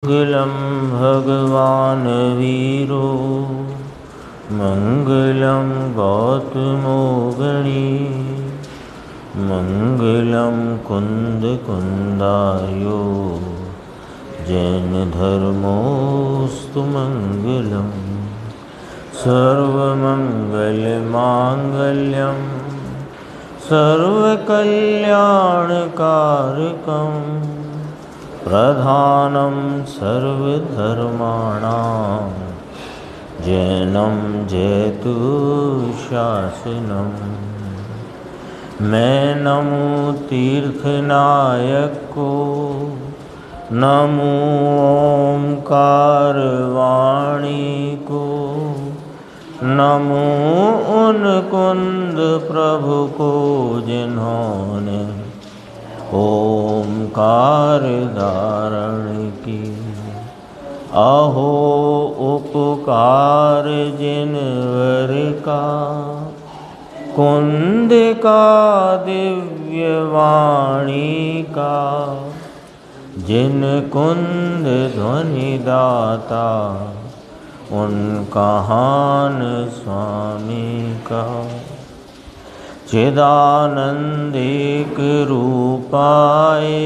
मंगलम भगवान वीरो मंगलम गौतमो गणी मंगलम कुंद कुंदायो जैन धर्मोस्तु मंगलम सर्वमंगल मांगल्यम सर्वकल्याणकारकम प्रधानं सर्वधर्माणां जैनं जयतु शासनं। मैं नमो तीर्थनायक को, नमो ओंकार वाणी को, नमो उन कुंद प्रभु को जिन्होंने ओंकार धारण की। अहो उपकार जिनवर का, कुंद का दिव्य वाणी का, जिन कुंद ध्वनि दाता उनका हान स्वामी का। चिदानंदिक रूपाए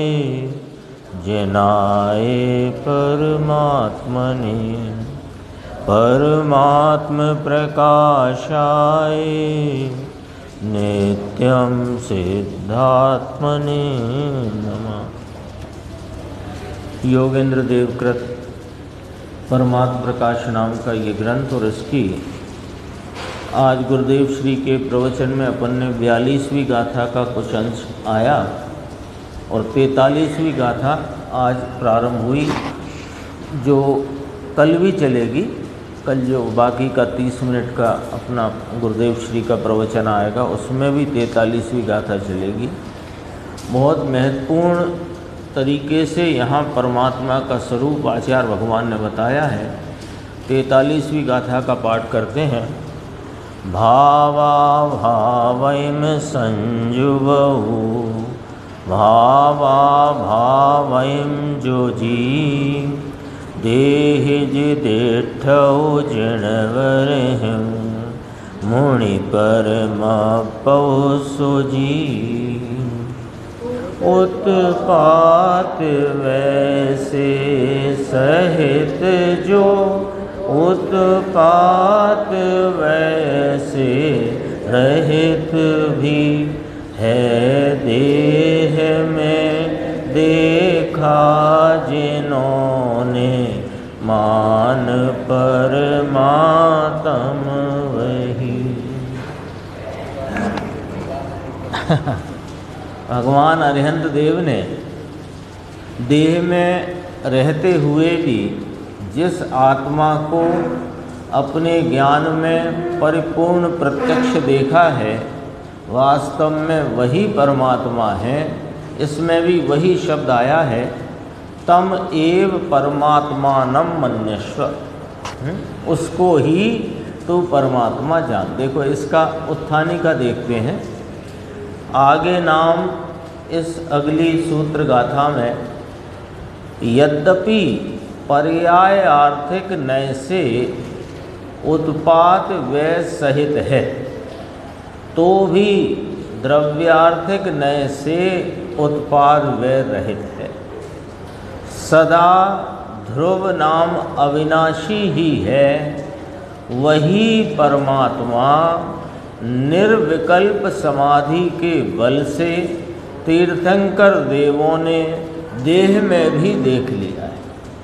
जिनाए परमात्मने, परमात्म प्रकाशाय नित्यं सिद्धात्मने नमः। योगेंद्र देवकृत परमात्म प्रकाश नाम का ये ग्रंथ और इसकी आज गुरुदेव श्री के प्रवचन में अपन ने 42वीं गाथा का कुछ अंश आया और 43वीं गाथा आज प्रारंभ हुई, जो कल भी चलेगी। कल जो बाकी का 30 मिनट का अपना गुरुदेव श्री का प्रवचन आएगा उसमें भी 43वीं गाथा चलेगी। बहुत महत्वपूर्ण तरीके से यहाँ परमात्मा का स्वरूप आचार्य भगवान ने बताया है। 43वीं गाथा का पाठ करते हैं। भावा भावैम संजुबहु, भावा भावैम जो जी, देह जिदेठौ जिणवर हम, मुनि परमा पौसुजी। उत्पात वैसे सहित जो, उत्पात वैसे रहित भी है देह में, देखा जिन्होंने मान परमात्म वही। भगवान अरिहंत देव ने देह में रहते हुए भी जिस आत्मा को अपने ज्ञान में परिपूर्ण प्रत्यक्ष देखा है, वास्तव में वही परमात्मा है। इसमें भी वही शब्द आया है, तम एव परमात्मानं मन्यस्व, उसको ही तू परमात्मा जान। देखो इसका उत्थानी का देखते हैं। आगे नाम इस अगली सूत्र गाथा में, यद्यपि पर्याय आर्थिक नय से उत्पात व्यय सहित है, तो भी द्रव्यार्थिक नय से उत्पाद व्यय रहित है। सदा ध्रुव नाम अविनाशी ही है, वही परमात्मा निर्विकल्प समाधि के बल से तीर्थंकर देवों ने देह में भी देख लिया है।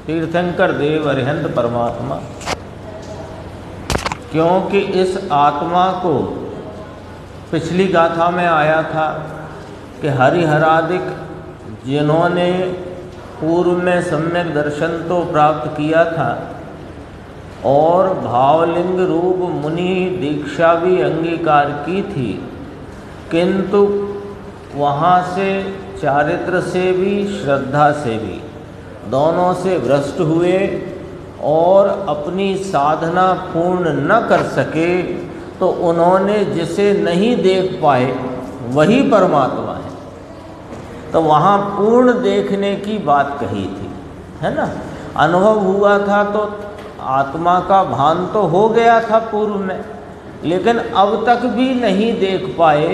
तीर्थंकर देव अरिहंत परमात्मा, क्योंकि इस आत्मा को पिछली गाथा में आया था कि हरिहरादिक जिन्होंने पूर्व में सम्यक दर्शन तो प्राप्त किया था और भावलिंग रूप मुनि दीक्षा भी अंगीकार की थी, किंतु वहाँ से चारित्र से भी श्रद्धा से भी दोनों से भ्रष्ट हुए और अपनी साधना पूर्ण न कर सके, तो उन्होंने जिसे नहीं देख पाए वही परमात्मा है। तो वहाँ पूर्ण देखने की बात कही थी, है ना। अनुभव हुआ था तो आत्मा का भान तो हो गया था पूर्व में, लेकिन अब तक भी नहीं देख पाए।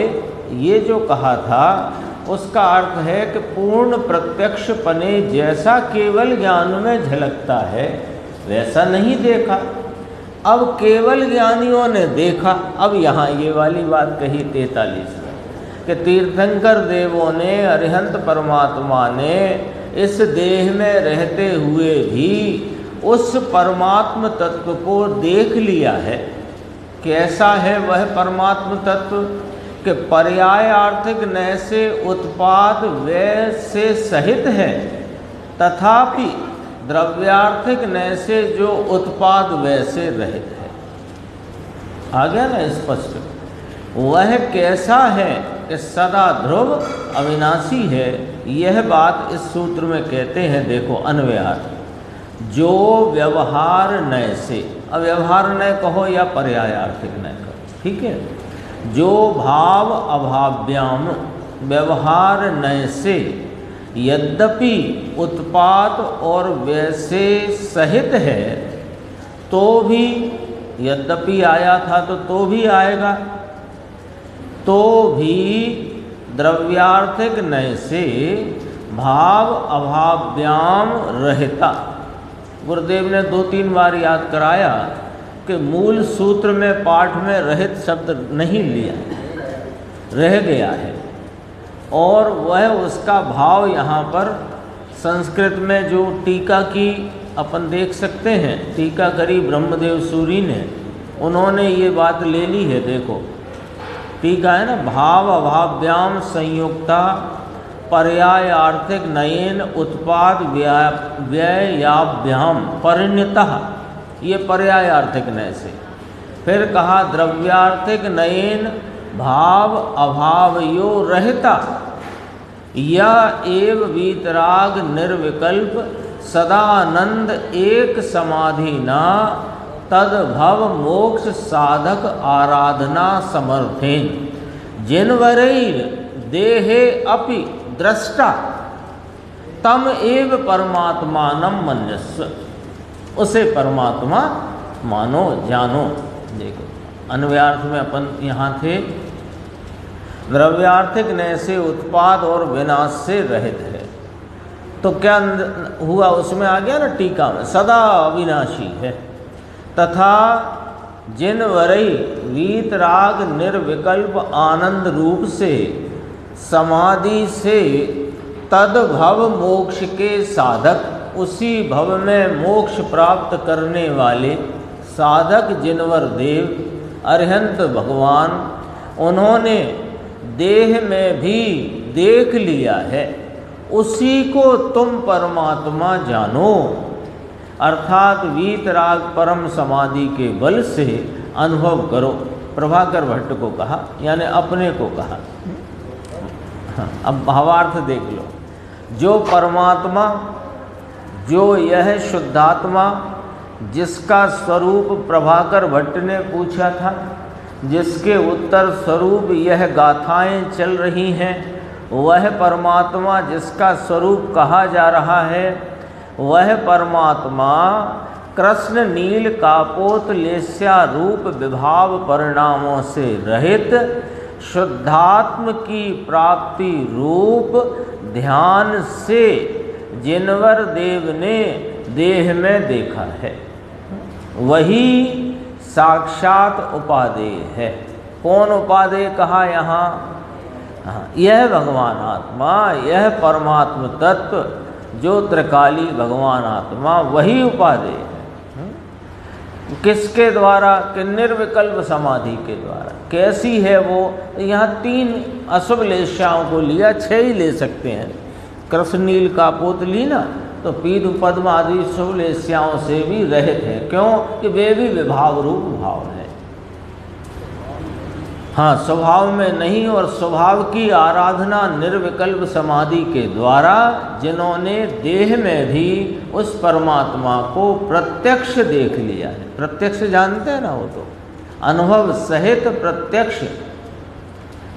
ये जो कहा था उसका अर्थ है कि पूर्ण प्रत्यक्ष पने जैसा केवल ज्ञान में झलकता है वैसा नहीं देखा। अब केवल ज्ञानियों ने देखा। अब यहाँ ये वाली बात कही 43 में कि तीर्थंकर देवों ने, अरिहंत परमात्मा ने इस देह में रहते हुए भी उस परमात्म तत्व को देख लिया है। कैसा है वह परमात्म तत्व कि पर्याय आर्थिक नय से उत्पाद व्यय से सहित है, तथापि द्रव्यार्थिक नय से जो उत्पाद व्यय से रहित है। आ गया ना स्पष्ट। वह कैसा है कि सदा ध्रुव अविनाशी है। यह बात इस सूत्र में कहते हैं, देखो अन्वयार्थ, जो व्यवहार नय से, अब व्यवहार नय कहो या पर्यायार्थिक नय कहो, ठीक है, जो भाव अभाव्याम व्यवहार नय से यद्यपि उत्पाद और व्यय से सहित है, तो भी, यद्यपि आया था तो भी आएगा, तो भी द्रव्यार्थिक नय से भाव अभाव्याम रहता। गुरुदेव ने 2-3 बार याद कराया कि मूल सूत्र में पाठ में रहित शब्द नहीं लिया, रह गया है, और वह उसका भाव यहाँ पर संस्कृत में जो टीका की अपन देख सकते हैं, टीका करी ब्रह्मदेव सूरी ने, उन्होंने ये बात ले ली है। देखो टीका है ना, भाव अभाव्याम संयुक्ता पर्याय आर्थिक नयन उत्पाद व्ययाभ्याम परिणतः, ये पर्याय आर्थिक नय से। फिर कहा द्रव्यार्थिक नयन भाव अभावयो रहता, या एव वीतराग निर्विकल्प सदानंद एक समाधिना तद्भव मोक्ष साधक आराधना समर्थेन जिनवरैर देहे अपि दृष्टा तम एव परमात्मानं मन्यस्व। उसे परमात्मा मानो, जानो। देखो अन्वयार्थ में अपन यहाँ थे, द्रव्यार्थिक नय से उत्पाद और विनाश से रहित है, तो क्या हुआ उसमें आ गया ना टीका में, सदा अविनाशी है। तथा जिन वरई वीतराग निर्विकल्प आनंद रूप से समाधि से तद्भव मोक्ष के साधक, उसी भव में मोक्ष प्राप्त करने वाले साधक जिनवर देव अरिहंत भगवान, उन्होंने देह में भी देख लिया है, उसी को तुम परमात्मा जानो। अर्थात वीतराग परम समाधि के बल से अनुभव करो। प्रभाकर भट्ट को कहा, यानी अपने को कहा। अब भावार्थ देख लो। जो परमात्मा, जो यह शुद्धात्मा जिसका स्वरूप प्रभाकर भट्ट ने पूछा था, जिसके उत्तर स्वरूप यह गाथाएं चल रही हैं, वह परमात्मा जिसका स्वरूप कहा जा रहा है, वह परमात्मा कृष्ण नील कापोत लेस्या रूप विभाव परिणामों से रहित शुद्धात्म की प्राप्ति रूप ध्यान से जिनवर देव ने देह में देखा है, वही साक्षात उपादेय है। कौन उपादेय कहा यहाँ? यह भगवान आत्मा, यह परमात्म तत्व जो त्रिकाली भगवान आत्मा, वही उपादेय है। किसके द्वारा? कि निर्विकल्प समाधि के द्वारा। कैसी है वो? यहाँ 3 अशुभ लेस्याओं को लिया, 6 ही ले सकते हैं। कृष्ण नील कापोत ली ना, तो पीद पद्म आदि शुभ लेस्याओं से भी रहित है। क्यों? कि वे भी विभाव रूप भाव है। हाँ, स्वभाव में नहीं, और स्वभाव की आराधना निर्विकल्प समाधि के द्वारा जिन्होंने देह में भी उस परमात्मा को प्रत्यक्ष देख लिया है। प्रत्यक्ष जानते हैं ना, वो तो अनुभव सहित प्रत्यक्ष।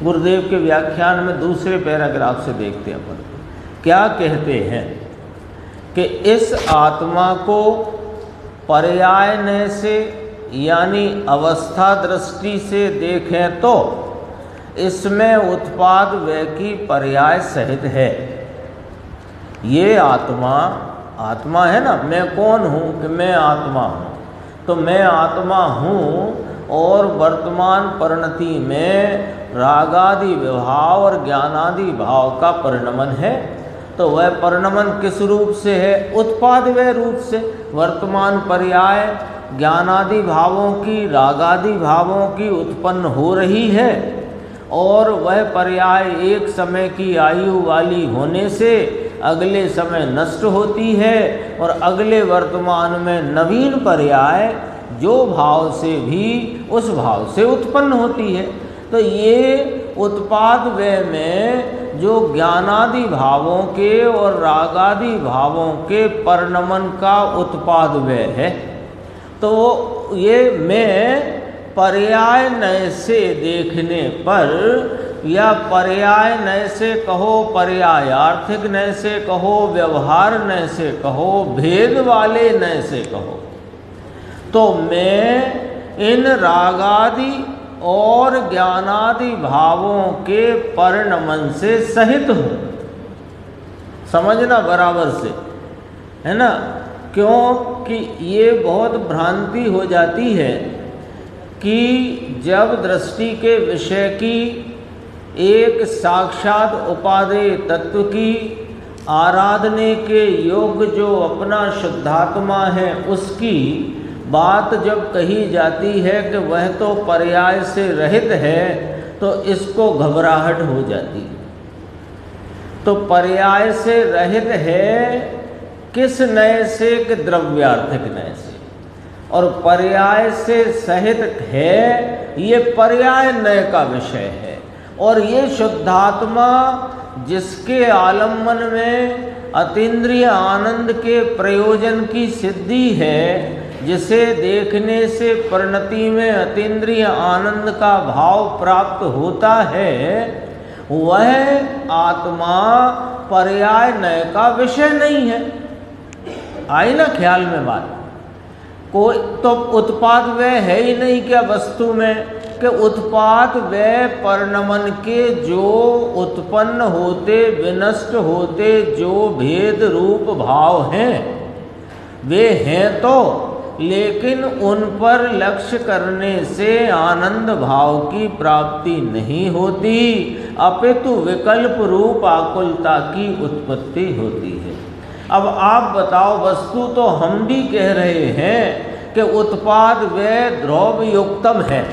गुरुदेव के व्याख्यान में दूसरे पैराग्राफ से देखते हैं अपन क्या कहते हैं कि इस आत्मा को पर्याय नय से यानी अवस्था दृष्टि से देखें तो इसमें उत्पाद व्यय की पर्याय सहित है। ये आत्मा है ना, मैं कौन हूँ कि मैं आत्मा हूँ, तो मैं आत्मा हूँ और वर्तमान परिणति में रागादि विभाव और ज्ञानादि भाव का परिणमन है। तो वह परिणमन किस रूप से है? उत्पाद व्यय रूप से। वर्तमान पर्याय ज्ञानादि भावों की, रागादि भावों की उत्पन्न हो रही है और वह पर्याय एक समय की आयु वाली होने से अगले समय नष्ट होती है और अगले वर्तमान में नवीन पर्याय जो भाव से भी उस भाव से उत्पन्न होती है। तो ये उत्पाद व्यय में जो ज्ञानादि भावों के और रागादि भावों के परिणमन का उत्पाद व्यय है। तो ये मैं पर्याय नय से देखने पर या पर्याय नय से कहो, पर्यायार्थिक नय से कहो, व्यवहार नय से कहो, भेद वाले नय से कहो, तो मैं इन रागादि और ज्ञानादि भावों के परिणमन से सहित हूँ। समझना बराबर से, है ना? क्योंकि ये बहुत भ्रांति हो जाती है कि जब दृष्टि के विषय की एक साक्षात उपादेय तत्व की आराधने के योग्य जो अपना शुद्धात्मा है उसकी बात जब कही जाती है कि वह तो पर्याय से रहित है, तो इसको घबराहट हो जाती है। तो पर्याय से रहित है किस नय से? कि द्रव्यार्थिक नय से। और पर्याय से सहित है, ये पर्याय नय का विषय है। और ये शुद्धात्मा जिसके आलम्बन में अतीन्द्रिय आनंद के प्रयोजन की सिद्धि है, जिसे देखने से परिणति में अतीन्द्रिय आनंद का भाव प्राप्त होता है, वह आत्मा पर्याय नय का विषय नहीं है। आई ना ख्याल में बात? कोई तो उत्पाद व्यय है ही नहीं क्या वस्तु में? कि उत्पाद व्यय परिणमन के जो उत्पन्न होते विनष्ट होते जो भेद रूप भाव हैं वे हैं तो, लेकिन उन पर लक्ष्य करने से आनंद भाव की प्राप्ति नहीं होती, अपितु विकल्प रूप आकुलता की उत्पत्ति होती है। अब आप बताओ, वस्तु तो हम भी कह रहे हैं कि उत्पाद व्यय द्रव्ययुक्तम है।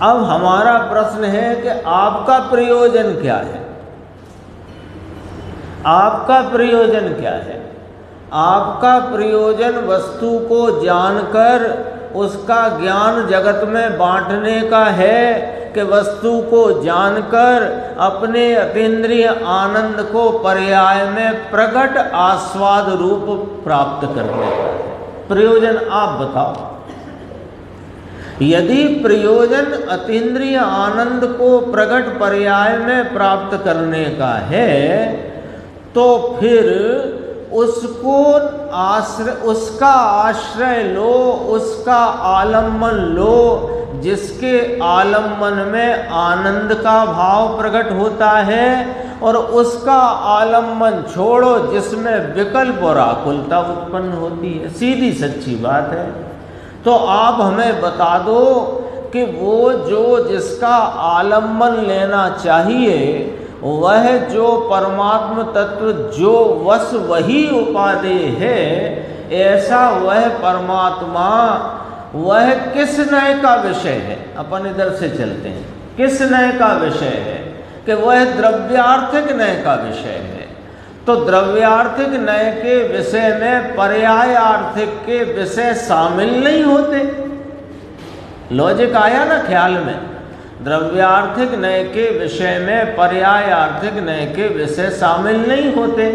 अब हमारा प्रश्न है कि आपका प्रयोजन क्या है? आपका प्रयोजन क्या है? आपका प्रयोजन वस्तु को जानकर उसका ज्ञान जगत में बांटने का है कि वस्तु को जानकर अपने अतीन्द्रिय आनंद को पर्याय में प्रकट आस्वाद रूप प्राप्त करने का है? प्रयोजन आप बताओ। यदि प्रयोजन अतीन्द्रिय आनंद को प्रकट पर्याय में प्राप्त करने का है, तो फिर उसको उसका आश्रय लो, उसका आलम्बन लो, जिसके आलम्बन में आनंद का भाव प्रकट होता है, और उसका आलम्बन छोड़ो जिसमें विकल्प और आकुलता उत्पन्न होती है। सीधी सच्ची बात है। तो आप हमें बता दो कि वो जो जिसका आलम्बन लेना चाहिए, वह जो परमात्म तत्व जो वश वही उपादेय है, ऐसा वह परमात्मा वह किस नय का विषय है? अपन इधर से चलते हैं। किस नय का विषय है? कि वह द्रव्यार्थिक नय का विषय है। तो द्रव्यार्थिक नय के विषय में पर्याय आर्थिक के विषय शामिल नहीं होते। लॉजिक आया ना ख्याल में? द्रव्यार्थिक नय के विषय में पर्याय आर्थिक नय के विषय शामिल नहीं होते।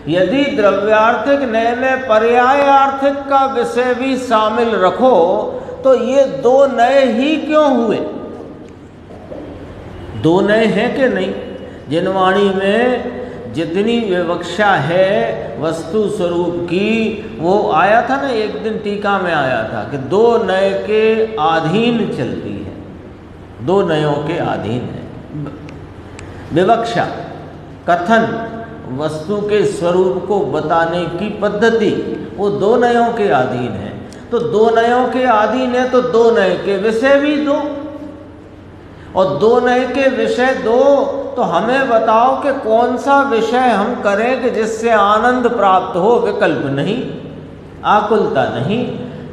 यदि द्रव्यार्थिक नय में पर्याय आर्थिक का विषय भी शामिल रखो, तो ये दो नय ही क्यों हुए? दो नय हैं कि नहीं? जिनवाणी में जितनी विवक्षा है वस्तु स्वरूप की, वो आया था ना एक दिन टीका में आया था कि दो नय के अधीन चलती है, दो नयों के अधीन है। विवक्षा कथन वस्तु के स्वरूप को बताने की पद्धति वो दो नयों के अधीन है। तो दो नयों के अधीन है तो दो नय के विषय भी दो, और दो नय के विषय दो तो हमें बताओ कि कौन सा विषय हम करें कि जिससे आनंद प्राप्त हो, विकल्प नहीं, आकुलता नहीं।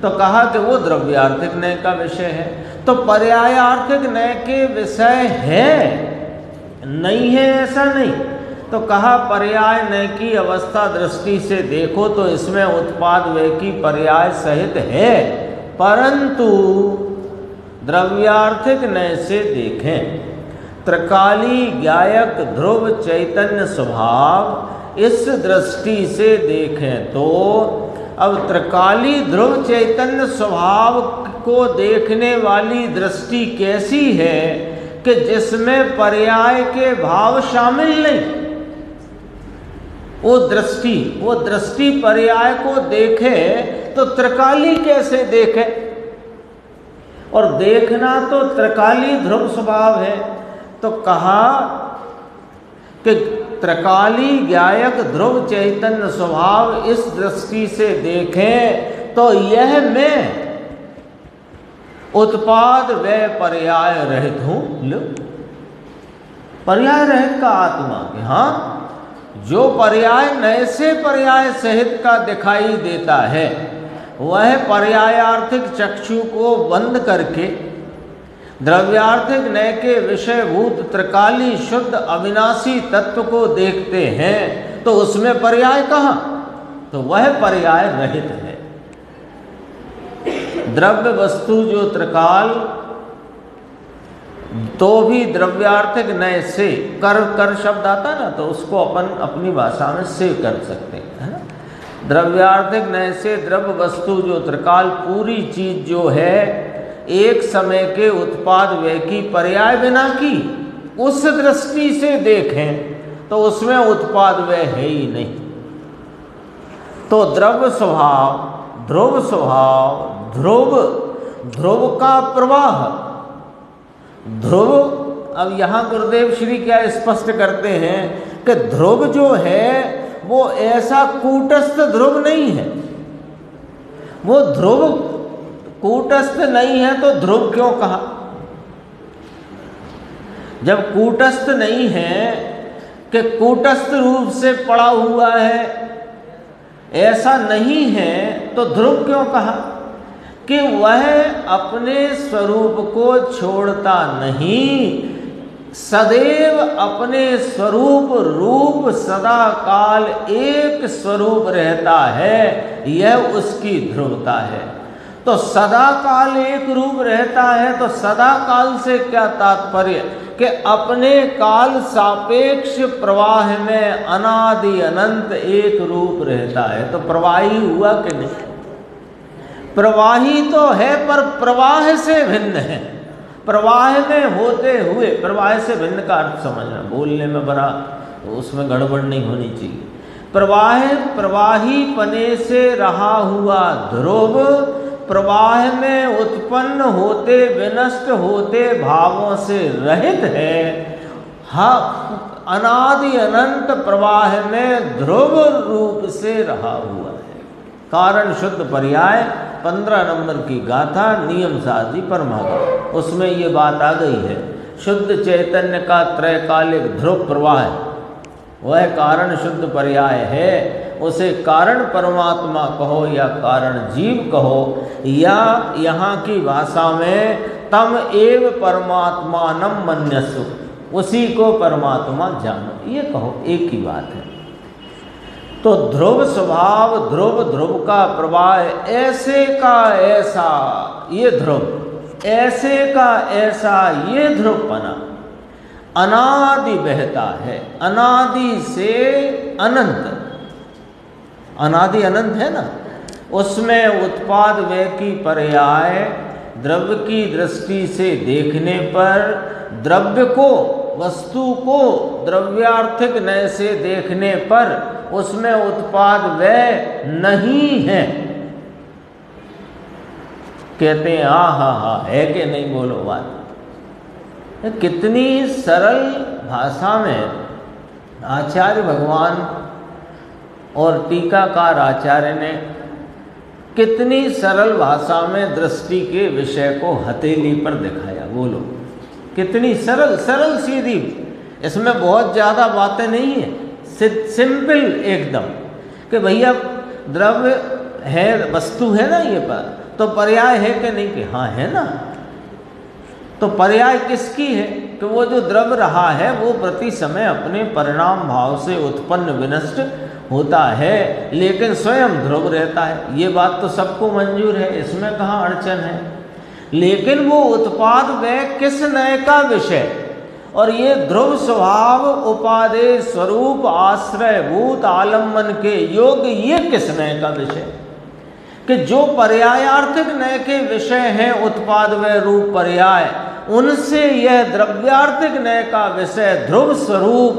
तो कहा कि वो द्रव्यार्थिक नय का विषय है। तो पर्यायार्थिक नय के विषय है, नहीं है ऐसा नहीं। तो कहा पर्याय नय की अवस्था दृष्टि से देखो तो इसमें उत्पाद व्यय की पर्याय सहित है, परंतु द्रव्यार्थिक नय से देखें त्रिकाली गायक ध्रुव चैतन्य स्वभाव, इस दृष्टि से देखें तो अब त्रिकाली ध्रुव चैतन्य स्वभाव को देखने वाली दृष्टि कैसी है कि जिसमें पर्याय के भाव शामिल नहीं। वो दृष्टि पर्याय को देखे तो त्रिकाली कैसे देखे, और देखना तो त्रिकाली ध्रुव स्वभाव है। तो कहा कि त्रिकाली गायक ध्रुव चैतन्य स्वभाव इस दृष्टि से देखें तो यह मैं उत्पाद व्यय पर्याय रहित हूं। लो, पर्याय रहित का आत्मा के, हाँ, जो पर्याय नय से पर्याय सहित का दिखाई देता है वह पर्यायार्थिक चक्षु को बंद करके द्रव्यार्थिक नय के विषयभूत त्रिकाली शुद्ध अविनाशी तत्व को देखते हैं तो उसमें पर्याय कहाँ, तो वह पर्याय रहित है। द्रव्य वस्तु जो त्रिकाल, तो भी द्रव्यार्थिक नय से कर शब्द आता ना, तो उसको अपन अपनी भाषा में से कर सकते हैं, है ना। द्रव्यार्थिक नय से द्रव्य वस्तु जो त्रिकाल पूरी चीज जो है एक समय के उत्पाद व्यय की पर्याय बिना की उस दृष्टि से देखें तो उसमें उत्पाद व्यय है ही नहीं। तो द्रव्य स्वभाव, ध्रुव स्वभाव, ध्रुव का प्रवाह, ध्रुव। अब यहाँ गुरुदेव श्री क्या स्पष्ट करते हैं कि ध्रुव जो है वो ऐसा कूटस्थ ध्रुव नहीं है। वो ध्रुव कूटस्थ नहीं है तो ध्रुव क्यों कहा? जब कूटस्थ नहीं है कि कूटस्थ रूप से पड़ा हुआ है, ऐसा नहीं है तो ध्रुव क्यों कहा? कि वह अपने स्वरूप को छोड़ता नहीं, सदैव अपने स्वरूप रूप सदा काल एक स्वरूप रहता है, यह उसकी ध्रुवता है। तो सदा काल एक रूप रहता है तो सदा काल से क्या तात्पर्य कि अपने काल सापेक्ष प्रवाह में अनादि अनंत एक रूप रहता है। तो प्रवाही हुआ कि नहीं? प्रवाही तो है पर प्रवाह से भिन्न है। प्रवाह में होते हुए, प्रवाह से भिन्न का अर्थ समझना, बोलने में बड़ा उसमें गड़बड़ नहीं होनी चाहिए। प्रवाही पने से रहा हुआ ध्रुव प्रवाह में उत्पन्न होते विनष्ट होते भावों से रहित है। हाँ, अनादि अनंत प्रवाह में ध्रुव रूप से रहा हुआ है। कारण शुद्ध पर्याय 15 नंबर की गाथा नियम साधी परमागम, उसमें ये बात आ गई है। शुद्ध चैतन्य का त्रैकालिक ध्रुव प्रवाह वह कारण शुद्ध पर्याय है। उसे कारण परमात्मा कहो या कारण जीव कहो, या यहाँ की भाषा में तम एव परमात्मानम मन्यसु, उसी को परमात्मा जानो, ये कहो, एक ही बात है। तो ध्रुव स्वभाव, ध्रुव का प्रवाह, ऐसे का ऐसा ये ध्रुव, ऐसे का ऐसा ये ध्रुवपना अनादि बहता है। अनादि से अनंत, अनादि अनंत है ना, उसमें उत्पाद व्यय की पर्याय द्रव्य की दृष्टि से देखने पर द्रव्य को वस्तु को द्रव्यार्थिक नय से देखने पर उसमें उत्पाद व्यय नहीं है। कहते हैं हा है कि नहीं, बोलो बात। कितनी सरल भाषा में आचार्य भगवान और टीकाकार आचार्य ने कितनी सरल भाषा में दृष्टि के विषय को हथेली पर दिखाया। बोलो कितनी सरल सरल सीधी, इसमें बहुत ज़्यादा बातें नहीं है, सिंपल एकदम। कि भैया द्रव्य है, वस्तु है ना, ये पर तो पर्याय है कि नहीं, कि हाँ है ना। तो पर्याय किसकी है? कि वो जो द्रव्य रहा है वो प्रति समय अपने परिणाम भाव से उत्पन्न विनष्ट होता है, लेकिन स्वयं ध्रुव रहता है। ये बात तो सबको मंजूर है, इसमें कहाँ अड़चन है। लेकिन वो उत्पाद व्यय किस नय का विषय, और ये ध्रुव स्वभाव उपादेय स्वरूप आश्रयभूत आलम्बन के योग्य, ये किस नय का विषय? कि जो पर्यायार्थिक नय के विषय हैं उत्पाद व्यय रूप पर्याय, उनसे यह द्रव्यार्थिक नय का विषय ध्रुव स्वरूप,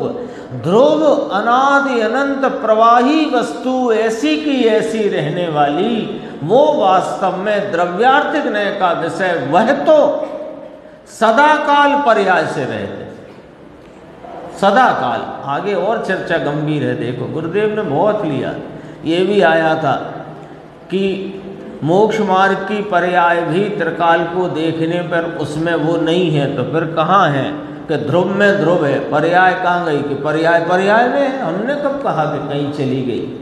ध्रुव अनादि अनंत प्रवाही वस्तु ऐसी की ऐसी रहने वाली, वो वास्तव में द्रव्यार्थिक नय का विषय वह तो सदाकाल पर्याय से रहते, सदाकाल। आगे और चर्चा गंभीर है, देखो गुरुदेव ने बहुत लिया। ये भी आया था कि मोक्ष मार्ग की पर्याय भी त्रिकाल को देखने पर उसमें वो नहीं है, तो फिर कहाँ है? कि ध्रुव में ध्रुव है, पर्याय कहाँ गई? कि पर्याय पर्याय में है। हमने कब कहा कि कहीं चली गई?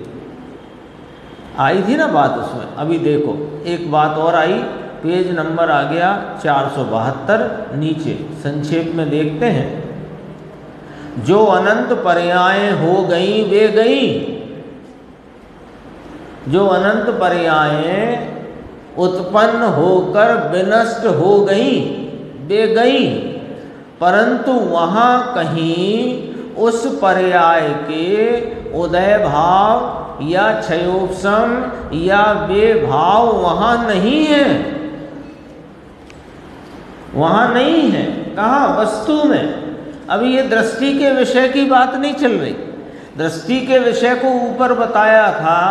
आई थी ना बात उसमें। अभी देखो एक बात और आई, पेज नंबर आ गया 472, नीचे संक्षेप में देखते हैं। जो अनंत पर्याय हो गई वे गई, जो अनंत पर्यायें उत्पन्न होकर विनष्ट हो गई वे गई, परंतु वहाँ कहीं उस पर्याय के उदय भाव या क्षयोपशम या वे भाव वहाँ नहीं है, वहाँ नहीं है। कहाँ? वस्तु में। अभी ये दृष्टि के विषय की बात नहीं चल रही। दृष्टि के विषय को ऊपर बताया था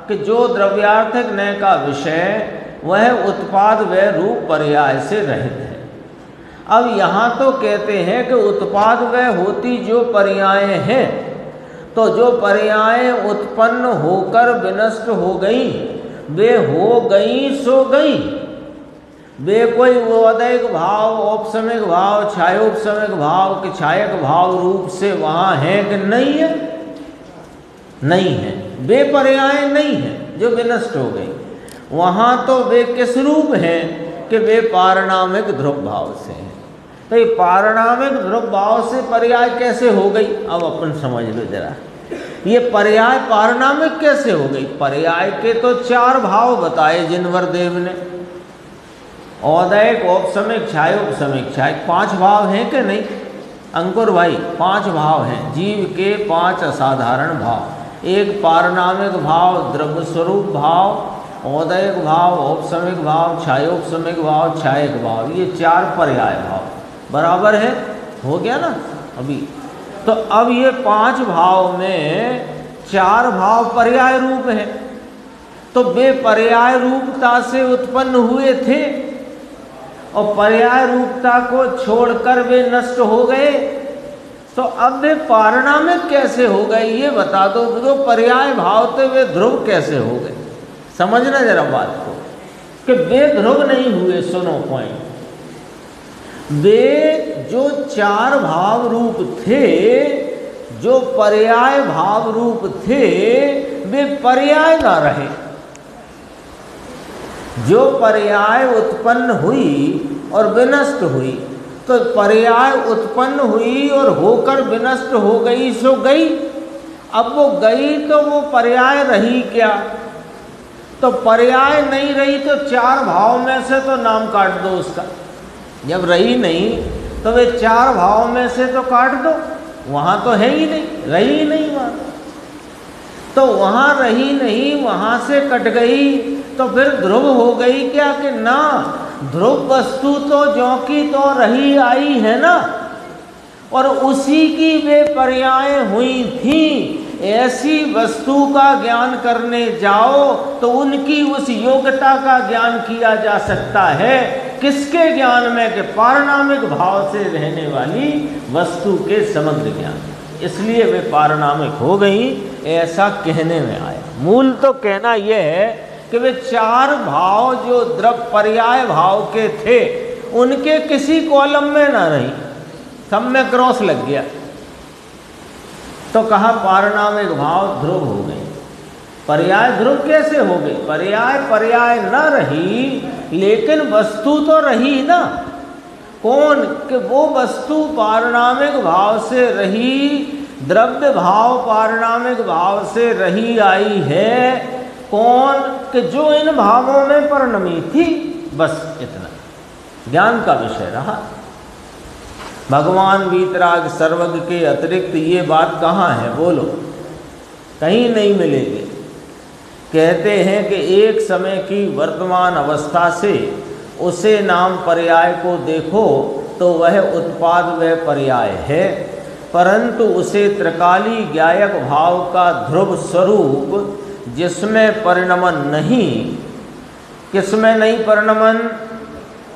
कि जो द्रव्यार्थिक नय का विषय वह उत्पाद व रूप पर्याय से रहित है। अब यहाँ तो कहते हैं कि उत्पाद व होती जो पर्याय हैं, तो जो पर्याय उत्पन्न होकर विनष्ट हो गई वे हो गई सो गई। वे कोई उदयिक भाव, औपसमिक भाव, छायोपसमिक भाव के छायक भाव रूप से वहाँ है कि नहीं है? नहीं है। वे पर्याय नहीं है जो विनष्ट हो गई। वहाँ तो वे किस रूप हैं? कि वे पारणामिक ध्रुव भाव से हैं। तो ये पारणामिक ध्रुव भाव से पर्याय कैसे हो गई? अब अपन समझ लो जरा, ये पर्याय पारणामिक कैसे हो गई? पर्याय के तो 4 भाव बताए जिनवर देव ने, औदयिक, औपसमिक, छायोपसमिक। छायक 5 भाव हैं कि नहीं अंकुर भाई? 5 भाव हैं जीव के, 5 असाधारण भाव। एक पारणामिक भाव, द्रव्य स्वरूप भाव, औदयिक भाव, औपसमिक भाव, छायोपसमिक भाव, छायक भाव। ये 4 पर्याय भाव बराबर है। हो गया ना अभी? तो अब ये 5 भाव में 4 भाव पर्याय रूप हैं, तो वे पर्याय रूपता से उत्पन्न हुए थे और पर्याय रूपता को छोड़कर वे नष्ट हो गए। तो अब वे पारणामिक कैसे हो गए ये बता दो। जो पर्याय भाव थे वे ध्रुव कैसे हो गए? समझना जरा बात को कि वे ध्रुव नहीं हुए। सुनो पॉइंट, वे जो 4 भाव रूप थे, जो पर्याय भाव रूप थे, वे पर्याय ना रहे। जो पर्याय उत्पन्न हुई और विनष्ट हुई, तो पर्याय उत्पन्न हुई और होकर विनष्ट हो गई सो गई। अब वो गई तो वो पर्याय रही क्या? तो पर्याय नहीं रही तो 4 भाव में से तो नाम काट दो उसका। जब रही नहीं तो वे 4 भाव में से तो काट दो, वहाँ तो है ही नहीं, रही ही नहीं वहाँ। तो वहाँ रही नहीं, वहाँ से कट गई, तो फिर ध्रुव हो गई क्या? कि ना, ध्रुव वस्तु तो ज्यों की तो रही आई है ना, और उसी की वे पर्याय हुई थी। ऐसी वस्तु का ज्ञान करने जाओ तो उनकी उस योग्यता का ज्ञान किया जा सकता है। किसके ज्ञान में? कि पारणामिक भाव से रहने वाली वस्तु के समग्र ज्ञान। इसलिए वे पारणामिक हो गई, ऐसा कहने में आया। मूल तो कहना यह है कि वे चार भाव जो द्रव पर्याय भाव के थे, उनके किसी कॉलम में ना रही, सब में क्रॉस लग गया, तो कहा पारणामिक भाव ध्रुव हो गई। पर्याय ध्रुव कैसे हो गई? पर्याय न रही, लेकिन वस्तु तो रही ना। कौन? कि वो वस्तु पारणामिक भाव से रही, द्रव्य भाव पारणामिक भाव से रही आई है। कौन? कि जो इन भावों में परिणमी थी। बस इतना ज्ञान का विषय रहा। भगवान वीतराग सर्वज्ञ के अतिरिक्त ये बात कहाँ है? बोलो, कहीं नहीं मिलेगी। कहते हैं कि एक समय की वर्तमान अवस्था से उसे नाम पर्याय को देखो तो वह उत्पाद व पर्याय है, परंतु उसे त्रिकाली ज्ञायक भाव का ध्रुव स्वरूप जिसमें परिणमन नहीं। किसमें नहीं परिणमन?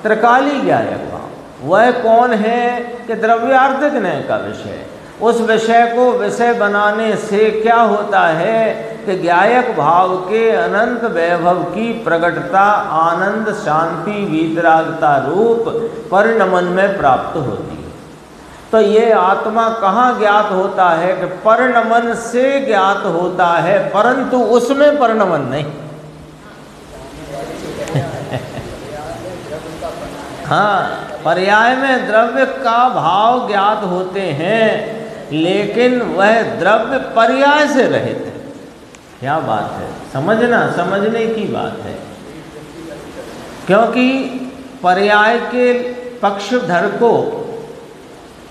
त्रिकाली ज्ञायक भाव। वह कौन है? कि द्रव्यार्थिक न्याय का विषय। उस विषय को विषय बनाने से क्या होता है कि ज्ञायक भाव के अनंत वैभव की प्रकटता आनंद शांति वीतरागता रूप परिणमन में प्राप्त होती है। तो ये आत्मा कहाँ ज्ञात होता है? कि परिणमन से ज्ञात होता है, परंतु उसमें परिणमन नहीं। हाँ, पर्याय में द्रव्य का भाव ज्ञात होते हैं, लेकिन वह द्रव्य पर्याय से रहित है। क्या बात है? समझने की बात है। क्योंकि पर्याय के पक्षधर को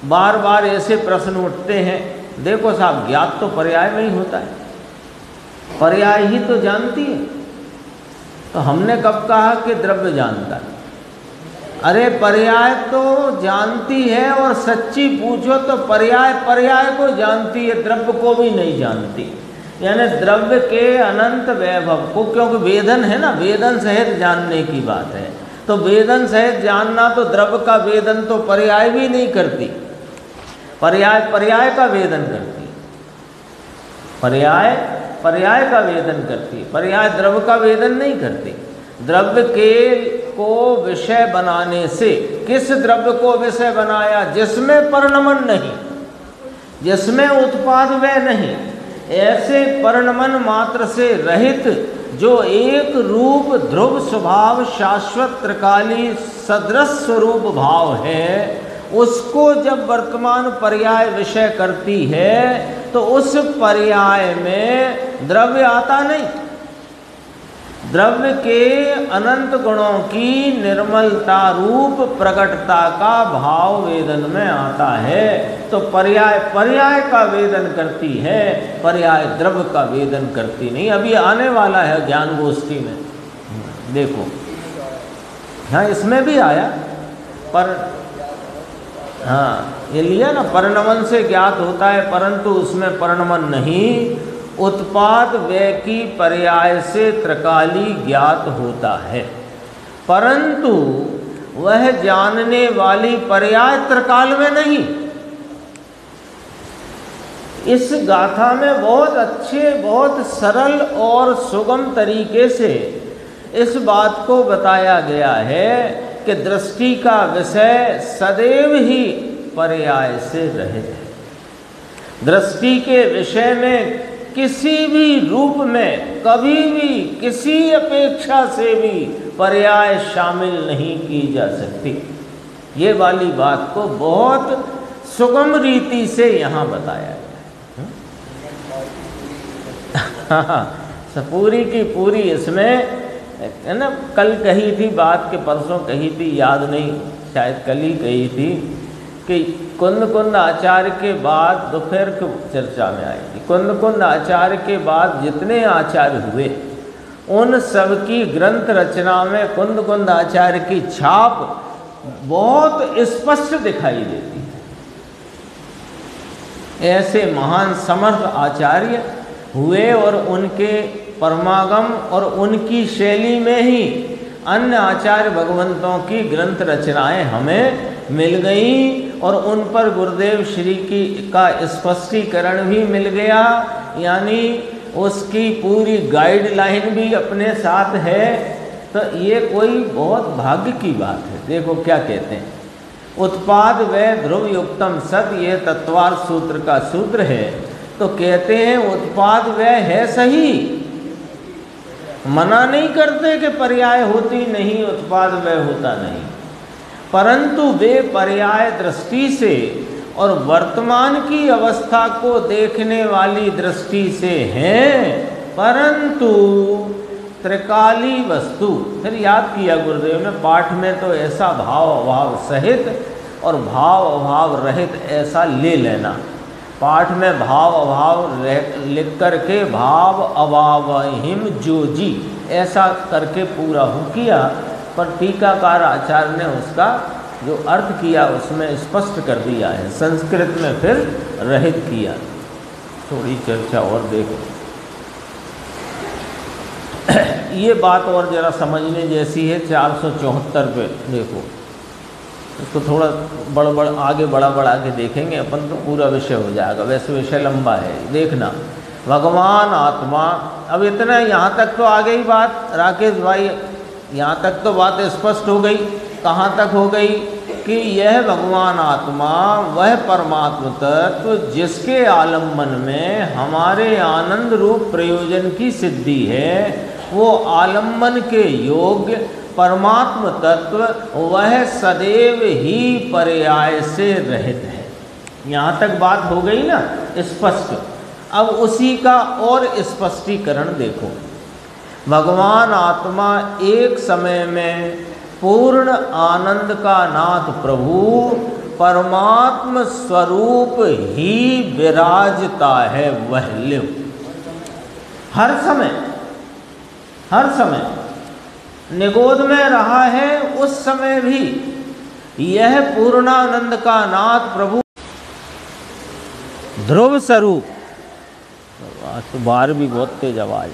बार बार ऐसे प्रश्न उठते हैं, देखो साहब, ज्ञात तो पर्याय में ही होता है, पर्याय ही तो जानती है। तो हमने कब कहा कि द्रव्य जानता है? अरे पर्याय तो जानती है, और सच्ची पूछो तो पर्याय को जानती है, द्रव्य को भी नहीं जानती। यानी द्रव्य के अनंत वैभव को, क्योंकि वेदन है ना, वेदन सहित जानने की बात है। तो वेदन सहित जानना, तो द्रव्य का वेदन तो पर्याय भी नहीं करती। पर्याय का वेदन करती, पर्याय का वेदन करती, पर्याय द्रव्य का वेदन नहीं करती। द्रव्य के को विषय बनाने से, किस द्रव्य को विषय बनाया? जिसमें परिणमन नहीं, जिसमें उत्पाद व नहीं, ऐसे परिणमन मात्र से रहित जो एक रूप ध्रुव स्वभाव शाश्वत त्रिकाली सदृश स्वरूप भाव है, उसको जब वर्तमान पर्याय विषय करती है तो उस पर्याय में द्रव्य आता नहीं। द्रव्य के अनंत गुणों की निर्मलता रूप प्रकटता का भाव वेदन में आता है। तो पर्याय का वेदन करती है, पर्याय द्रव्य का वेदन करती नहीं। अभी आने वाला है ज्ञान गोष्ठी में, देखो। हाँ, इसमें भी आया, पर हाँ, ये लिया ना, परिणमन से ज्ञात होता है, परंतु उसमें परिणमन नहीं। उत्पाद व्यय की पर्याय से त्रिकाली ज्ञात होता है, परंतु वह जानने वाली पर्याय त्रिकाल में नहीं। इस गाथा में बहुत अच्छे, बहुत सरल और सुगम तरीके से इस बात को बताया गया है कि दृष्टि का विषय सदैव ही पर्याय से रहित है। दृष्टि के विषय में किसी भी रूप में कभी भी किसी अपेक्षा से भी पर्याय शामिल नहीं की जा सकती। ये वाली बात को बहुत सुगम रीति से यहाँ बताया गया। पूरी की पूरी इसमें है ना, कल कही थी बात के, परसों कही थी, याद नहीं, शायद कल ही कही थी कि कुंद आचार्य के बाद दोपहर को चर्चा में आई थी। कुंद आचार्य के बाद जितने आचार्य हुए, उन सब की ग्रंथ रचना में कुंद आचार्य की छाप बहुत स्पष्ट दिखाई देती है। ऐसे महान समर्थ आचार्य हुए और उनके परमागम और उनकी शैली में ही अन्य आचार्य भगवंतों की ग्रंथ रचनाएं हमें मिल गई और उन पर गुरुदेव श्री की का स्पष्टीकरण भी मिल गया, यानी उसकी पूरी गाइडलाइन भी अपने साथ है। तो ये कोई बहुत भाग्य की बात है। देखो क्या कहते हैं, उत्पाद व ध्रुव युक्तम सत, ये तत्वार्थ सूत्र का सूत्र है। तो कहते हैं उत्पाद व है सही, मना नहीं करते कि पर्याय होती नहीं, उत्पाद व होता नहीं, परंतु वे पर्याय दृष्टि से और वर्तमान की अवस्था को देखने वाली दृष्टि से हैं, परंतु त्रिकाली वस्तु। फिर याद किया गुरुदेव ने, पाठ में तो ऐसा भाव अभाव सहित और भाव अभाव रहित ऐसा ले लेना। पाठ में भाव अभाव लिख करके भाव अभावहिम जोजी ऐसा करके पूरा हो किया, पर टीकाकार आचार्य ने उसका जो अर्थ किया उसमें स्पष्ट कर दिया है, संस्कृत में फिर रहित किया। थोड़ी चर्चा और देखो, ये बात और जरा समझने जैसी है। 474 पे देखो, इसको थोड़ा बड़ आगे बढ़ा के देखेंगे अपन तो पूरा विषय हो जाएगा, वैसे विषय लंबा है। देखना, भगवान आत्मा, अब इतना यहाँ तक तो आ गई बात राकेश भाई, यहाँ तक तो बात स्पष्ट हो गई। कहाँ तक हो गई कि यह भगवान आत्मा वह परमात्म तत्व जिसके आलम्बन में हमारे आनंद रूप प्रयोजन की सिद्धि है, वो आलम्बन के योग्य परमात्म तत्व वह सदैव ही पर्याय से रहित है। यहाँ तक बात हो गई ना स्पष्ट। अब उसी का और स्पष्टीकरण देखो, भगवान आत्मा एक समय में पूर्ण आनंद का नाथ प्रभु परमात्म स्वरूप ही विराजता है, वह लिव हर समय निगोद में रहा है। उस समय भी यह पूर्णानंद का नाथ प्रभु ध्रुव स्वरूप, तो बाहर भी बहुत तेज आवाज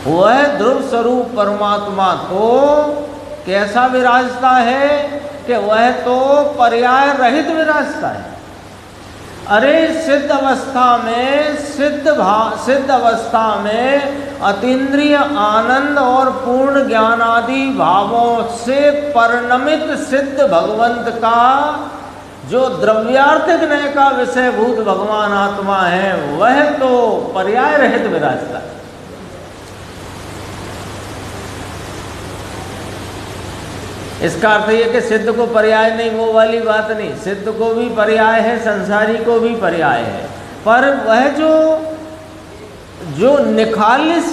वह ध्रुव स्वरूप परमात्मा तो कैसा विराजता है कि वह तो पर्याय रहित विराजता है। अरे सिद्ध अवस्था में अतीन्द्रिय आनंद और पूर्ण ज्ञानादि भावों से परिणमित सिद्ध भगवंत का जो द्रव्यार्थिक नय का विषयभूत भगवान आत्मा है, वह तो पर्याय रहित विराजता है। इसका अर्थ ये कि सिद्ध को पर्याय नहीं, वो वाली बात नहीं। सिद्ध को भी पर्याय है, संसारी को भी पर्याय है, पर वह जो निखालिस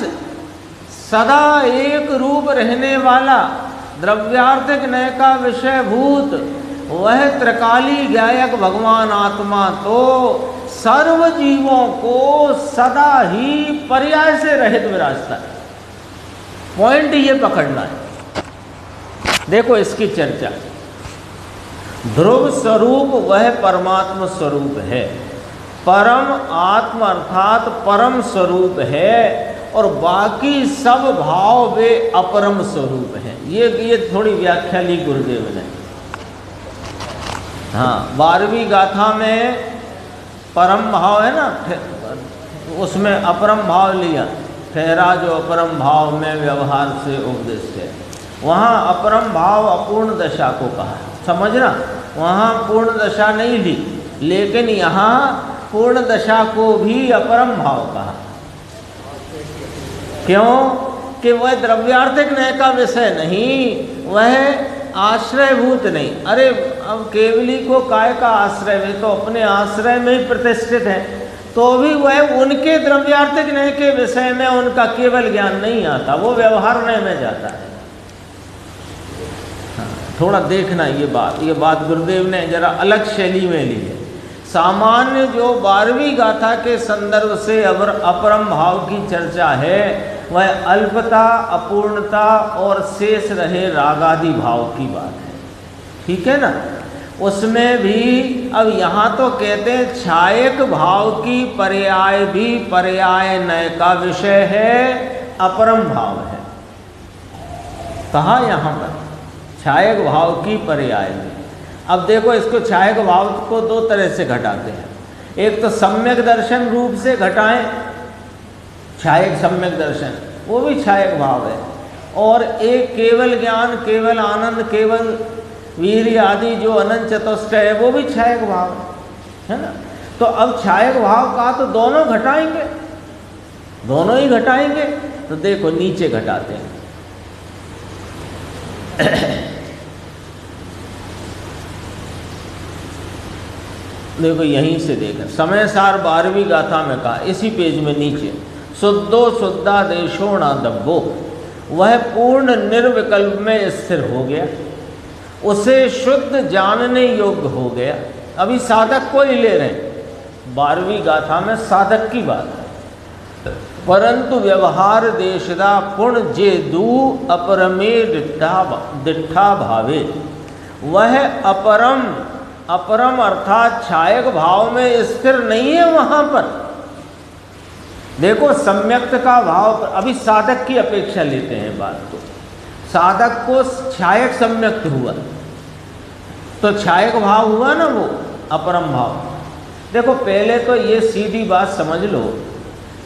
सदा एक रूप रहने वाला द्रव्यार्थिक नय का विषयभूत वह त्रिकाली ज्ञायक भगवान आत्मा तो सर्व जीवों को सदा ही पर्याय से रहित विराजता है। पॉइंट ये पकड़ना है। देखो इसकी चर्चा, ध्रुव स्वरूप वह परमात्म स्वरूप है, परम आत्म अर्थात परम स्वरूप है, और बाकी सब भाव वे अपरम स्वरूप हैं। ये थोड़ी व्याख्या ली गुरुदेव ने। हाँ, 12वीं गाथा में परम भाव है ना, उसमें अपरम भाव लिया, ठहरा जो अपरम भाव में व्यवहार से उपदेश है। वहाँ अपरम भाव अपूर्ण दशा को कहा, समझना, वहाँ पूर्ण दशा नहीं ली, लेकिन यहाँ पूर्ण दशा को भी अपरम भाव कहा। क्यों कि वह द्रव्यार्थिक नय का विषय नहीं, वह आश्रयभूत नहीं। अरे अब केवली को काय का आश्रय, वे तो अपने आश्रय में ही प्रतिष्ठित है, तो भी वह उनके द्रव्यार्थिक नय के विषय में उनका केवल ज्ञान नहीं आता, वो व्यवहार नय में जाता है। थोड़ा देखना ये बात गुरुदेव ने जरा अलग शैली में ली है। सामान्य जो 12वीं गाथा के संदर्भ से अपरम भाव की चर्चा है, वह अल्पता, अपूर्णता और शेष रहे रागादि भाव की बात है। ठीक है ना। उसमें भी अब यहाँ तो कहते हैं छायक भाव की पर्याय भी पर्याय नय का विषय है, अपरम भाव है। कहा यहाँ पर छायक भाव की पर्याय भी। अब देखो इसको छायक भाव को दो तरह से घटाते हैं। एक तो सम्यक दर्शन रूप से घटाएं, छायक सम्यक दर्शन, वो भी छायक भाव है। और एक केवल ज्ञान, केवल आनंद, केवल वीर्य आदि जो अनंत चतुष्ट है, वो भी छायक भाव है ना। तो अब छायक भाव का तो दोनों घटाएंगे, दोनों ही घटाएंगे। तो देखो नीचे घटाते हैं। देखो यहीं से देखा, समय सार 12वीं गाथा में कहा, इसी पेज में नीचे, शुद्धो शुद्धा देशो ना दब्बो, वह पूर्ण निर्विकल्प में स्थिर हो गया, उसे शुद्ध जानने योग्य हो गया। अभी साधक को ही ले रहे हैं, 12वीं गाथा में साधक की बात है। परंतु व्यवहार देशदा पुण्य जे दू अपरमे दिट्ठा भावे, वह अपरम, अपरम अर्थात छायक भाव में स्थिर नहीं है। वहाँ पर देखो सम्यक्त का भाव, अभी साधक की अपेक्षा लेते हैं बात को। साधक को छायक सम्यक्त हुआ तो छायक भाव हुआ ना, वो अपरम भाव। देखो पहले तो ये सीधी बात समझ लो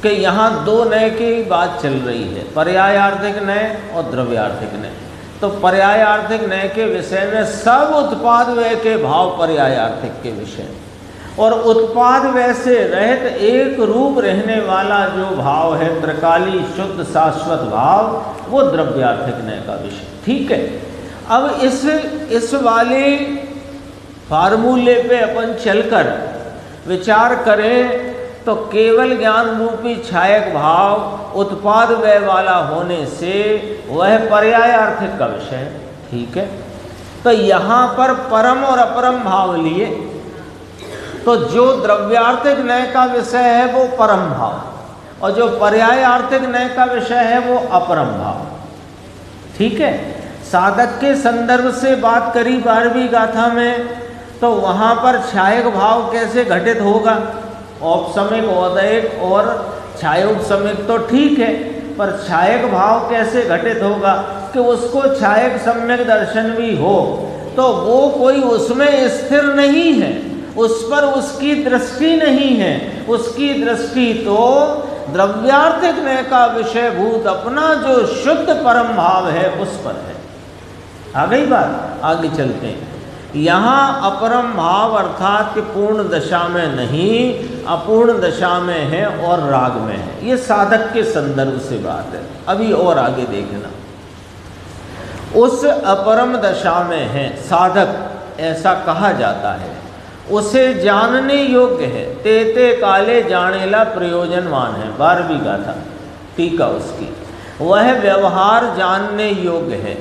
कि यहाँ दो नय की बात चल रही है, पर्यायार्थिक नय और द्रव्यार्थिक नय। तो पर्यायार्थिक नय के विषय में सब उत्पाद व्यय के भाव पर्यायार्थिक के विषय, और उत्पाद व्यय से रहित एक रूप रहने वाला जो भाव है त्रिकाली शुद्ध शाश्वत भाव, वो द्रव्यार्थिक नय का विषय। ठीक है, अब इस वाले फार्मूले पे अपन चलकर विचार करें तो केवल ज्ञान रूपी छायक भाव उत्पाद व्यय वाला होने से वह पर्यायार्थिक का विषय है। ठीक है, तो यहाँ पर परम और अपरम भाव लिए, तो जो द्रव्यार्थिक नय का विषय है वो परम भाव, और जो पर्यायार्थिक नय का विषय है वो अपरम भाव। ठीक है, साधक के संदर्भ से बात करी 12वीं गाथा में, तो वहाँ पर छायक भाव कैसे घटित होगा। औपसमिक, औदैहिक और छायोपसमिक तो ठीक है, पर छायक भाव कैसे घटित होगा कि उसको छायक सम्यक दर्शन भी हो, तो वो कोई उसमें स्थिर नहीं है, उस पर उसकी दृष्टि नहीं है, उसकी दृष्टि तो द्रव्यार्थिक नय का विषयभूत अपना जो शुद्ध परम भाव है उस पर है। आ गई बात, आगे चलते हैं। यहाँ अपरम भाव अर्थात कि पूर्ण दशा में नहीं, अपूर्ण दशा में है और राग में है। ये साधक के संदर्भ से बात है। अभी और आगे देखना, उस अपरम दशा में है साधक, ऐसा कहा जाता है, उसे जानने योग्य है, तेते काले जानेला प्रयोजनवान है। 12वीं गाथा टीका उसकी, वह व्यवहार जानने योग्य है।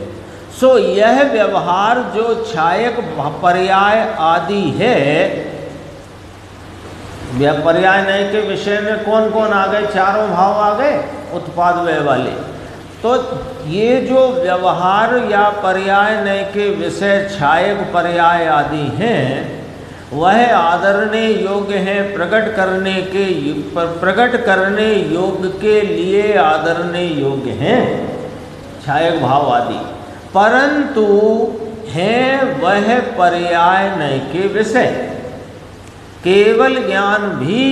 सो यह व्यवहार जो छायक पर्याय आदि है, पर्याय नय के विषय में कौन कौन आ गए, चारों भाव आ गए उत्पाद व्यय वाले। तो ये जो व्यवहार या पर्याय नय के विषय छायक पर्याय आदि हैं, वह आदरणीय योग्य हैं, प्रकट करने योग्य के लिए आदरणीय योग्य हैं छायक भाव आदि, परंतु हैं वह पर्याय नय के विषय। केवल ज्ञान भी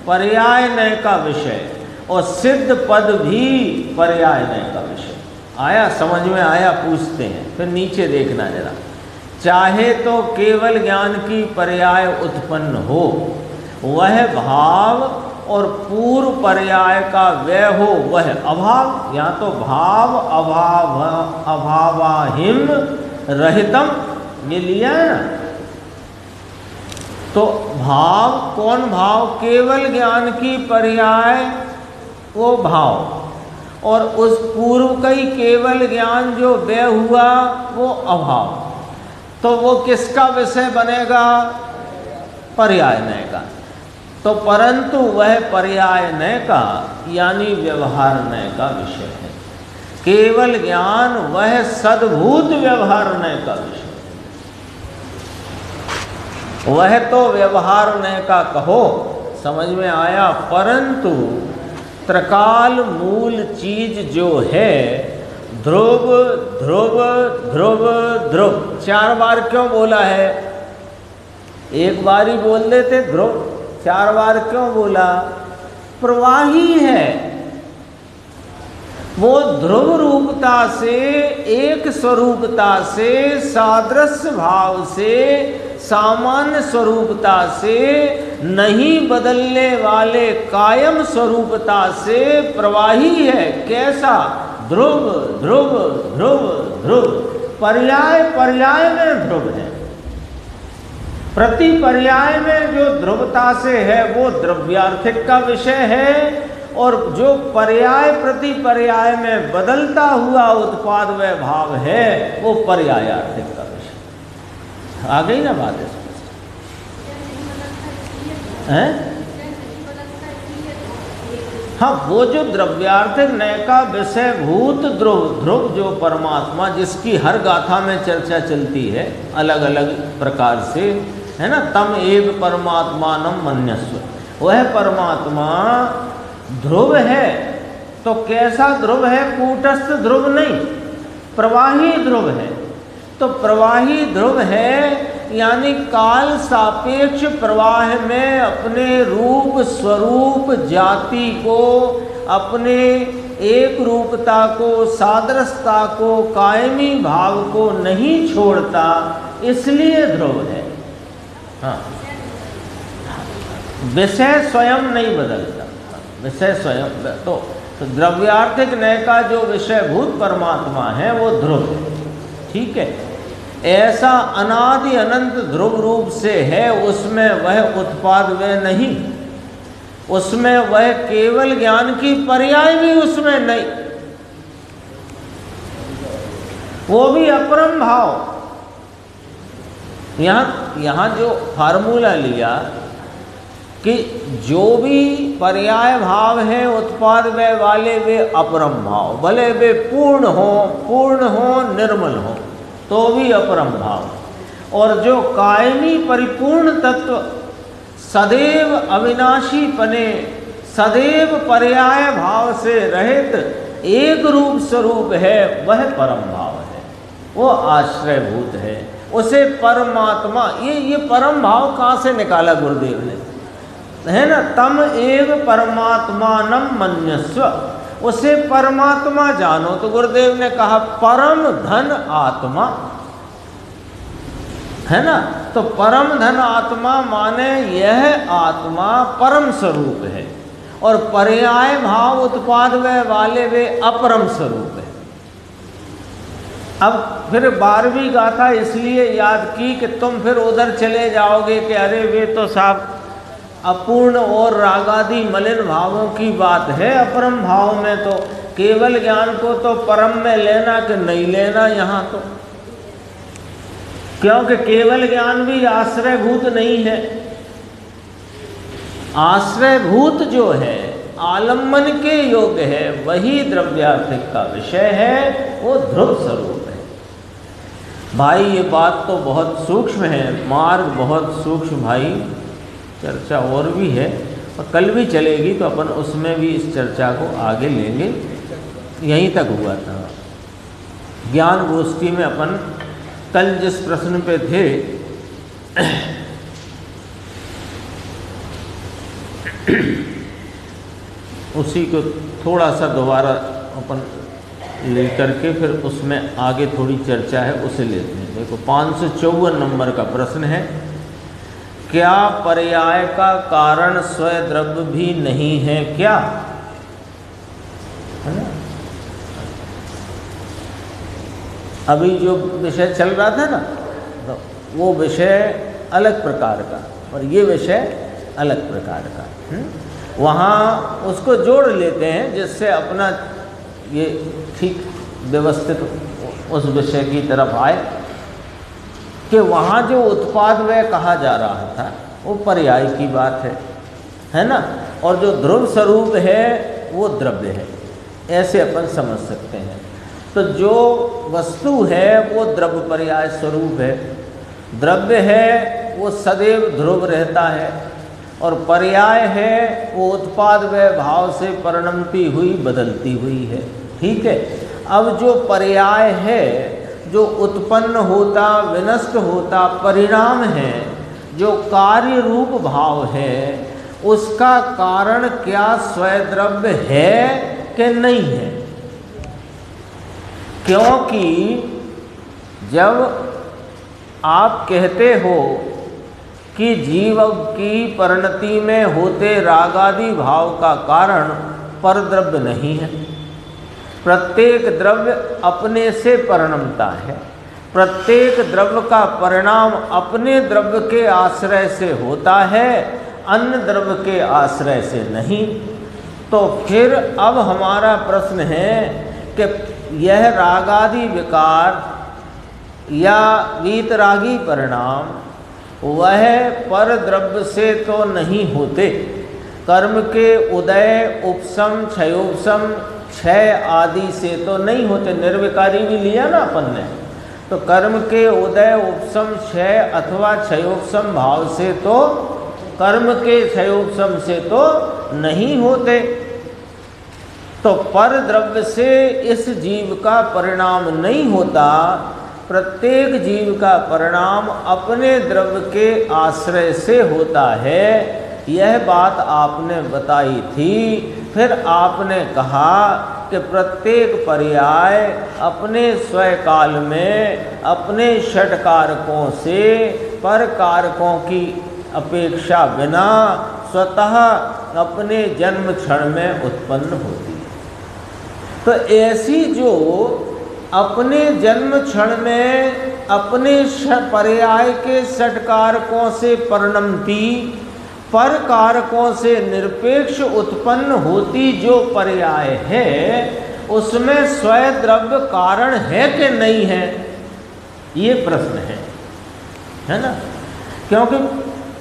पर्याय नय का विषय और सिद्ध पद भी पर्याय नय का विषय। आया समझ में आया, पूछते हैं। फिर नीचे देखना जरा, चाहे तो केवल ज्ञान की पर्याय उत्पन्न हो, वह भाव और पूर्व पर्याय का व्यय हो, वह अभाव, या तो भाव अभाव अभावाहिम रहितम, ये लिया है ना। तो भाव कौन भाव, केवल ज्ञान की पर्याय वो भाव, और उस पूर्व का ही केवल ज्ञान जो व्यय हुआ वो अभाव। तो वो किसका विषय बनेगा, पर्याय नय का। तो परंतु वह पर्याय नय का यानी व्यवहार नय का विषय है। केवल ज्ञान वह सद्भूत व्यवहार नय का विषय है। वह तो व्यवहार न का कहो, समझ में आया, परंतु त्रिकाल मूल चीज जो है, ध्रुव ध्रुव ध्रुव ध्रुव, 4 बार क्यों बोला है? एक बार ही बोल देते ध्रुव, 4 बार क्यों बोला? प्रवाही है वो, ध्रुव रूपता से, एक स्वरूपता से, सादृश्य भाव से, सामान्य स्वरूपता से, नहीं बदलने वाले कायम स्वरूपता से प्रवाही है। कैसा? ध्रुव ध्रुव ध्रुव ध्रुव, पर्याय पर्याय में ध्रुव है। प्रति पर्याय में जो ध्रुवता से है वो द्रव्यार्थिक का विषय है, और जो पर्याय प्रति पर्याय में बदलता हुआ उत्पाद व भाव है वो पर्यायार्थिक का विषय। आ गई ना बात इसमें? हैं? हाँ, वो जो द्रव्यार्थिक नय का विषय भूत ध्रुव, ध्रुव जो परमात्मा, जिसकी हर गाथा में चर्चा चलती है अलग अलग प्रकार से, है ना, तम एव परमात्मानम मन्यस्व, वह परमात्मा ध्रुव है। तो कैसा ध्रुव है? कूटस्थ ध्रुव नहीं, प्रवाही ध्रुव है। तो प्रवाही ध्रुव है यानी काल सापेक्ष प्रवाह में अपने रूप स्वरूप जाति को, अपने एक रूपता को, सादृशता को, कायमी भाव को नहीं छोड़ता, इसलिए ध्रुव है। हाँ, विषय स्वयं नहीं बदलता, विषय स्वयं तो द्रव्यार्थिक नय का जो विषय भूत परमात्मा है वो ध्रुव है। ठीक है, ऐसा अनादि अनंत ध्रुव रूप से है, उसमें वह उत्पाद व नहीं, उसमें वह केवल ज्ञान की पर्याय भी उसमें नहीं, वो भी अपरम भाव। यहाँ जो फार्मूला लिया कि जो भी पर्याय भाव है उत्पाद वे वाले, वे अपरम भाव, भले वे पूर्ण हो निर्मल हो तो भी अपरम भाव। और जो कायमी परिपूर्ण तत्व सदैव अविनाशी पने, सदैव पर्याय भाव से रहित एक रूप स्वरूप है, वह परम भाव है, वो आश्रयभूत है, उसे परमात्मा। ये परम भाव कहाँ से निकाला गुरुदेव ने? है ना, तम एव परमात्मानम मन्यस्व, उसे परमात्मा जानो। तो गुरुदेव ने कहा परम धन आत्मा, है ना। तो परम धन आत्मा माने यह आत्मा परम स्वरूप है, और पर्याय भाव उत्पाद वाले वे अपरम स्वरूप है। अब फिर 12वीं गाथा इसलिए याद की कि तुम फिर उधर चले जाओगे कि अरे वे तो साहब अपूर्ण और रागादि मलिन भावों की बात है। अपरम भाव में तो केवल ज्ञान को तो परम में लेना कि नहीं लेना यहाँ तो, क्योंकि केवल ज्ञान भी आश्रयभूत नहीं है। आश्रयभूत जो है, आलम्बन के योग्य है, वही द्रव्यार्थिक का विषय है, वो ध्रुव स्वरूप है। भाई ये बात तो बहुत सूक्ष्म है, मार्ग बहुत सूक्ष्म भाई, चर्चा और भी है और कल भी चलेगी, तो अपन उसमें भी इस चर्चा को आगे लेंगे। यहीं तक हुआ था ज्ञान गोष्ठी में। अपन कल जिस प्रश्न पे थे उसी को थोड़ा सा दोबारा अपन लेकर के फिर उसमें आगे थोड़ी चर्चा है, उसे लेते हैं। देखो 554 नंबर का प्रश्न है, क्या पर्याय का कारण स्वद्रव्य भी नहीं है क्या? है ना, अभी जो विषय चल रहा था ना, तो वो विषय अलग प्रकार का और ये विषय अलग प्रकार का। वहाँ उसको जोड़ लेते हैं जिससे अपना ये ठीक व्यवस्थित उस विषय की तरफ आए कि वहाँ जो उत्पाद व्यय कहा जा रहा था वो पर्याय की बात है ना, और जो ध्रुव स्वरूप है वो द्रव्य है, ऐसे अपन समझ सकते हैं। तो जो वस्तु है वो द्रव्य पर्याय स्वरूप है, द्रव्य है वो सदैव ध्रुव रहता है, और पर्याय है वो उत्पाद व भाव से परिणमती हुई बदलती हुई है। ठीक है। अब जो पर्याय है, जो उत्पन्न होता विनष्ट होता परिणाम है, जो कार्य रूप भाव है, उसका कारण क्या स्वयद्रव्य है कि नहीं है? क्योंकि जब आप कहते हो कि जीव की परिणति में होते रागादि भाव का कारण परद्रव्य नहीं है, प्रत्येक द्रव्य अपने से परिणमता है, प्रत्येक द्रव्य का परिणाम अपने द्रव्य के आश्रय से होता है, अन्य द्रव्य के आश्रय से नहीं। तो फिर अब हमारा प्रश्न है कि यह रागादि विकार या वीतरागी परिणाम वह पर द्रव्य से तो नहीं होते, कर्म के उदय उपशम क्षयोपशम क्षय आदि से तो नहीं होते। निर्विकारी भी लिया ना अपन ने, तो कर्म के उदय उपशम क्षय अथवा क्षयोपशम भाव से तो, कर्म के क्षयोपशम से तो नहीं होते। तो पर द्रव्य से इस जीव का परिणाम नहीं होता, प्रत्येक जीव का परिणाम अपने द्रव्य के आश्रय से होता है। यह बात आपने बताई थी। फिर आपने कहा कि प्रत्येक पर्याय अपने स्वय काल में अपने षट कारकों से पर कारकों की अपेक्षा बिना स्वतः अपने जन्म क्षण में उत्पन्न होती है। तो ऐसी जो अपने जन्म क्षण में अपने पर्याय के षट कारकों से परिणमती, पर कारकों से निरपेक्ष उत्पन्न होती जो पर्याय है, उसमें स्वयं द्रव्य कारण है कि नहीं है, ये प्रश्न है ना। क्योंकि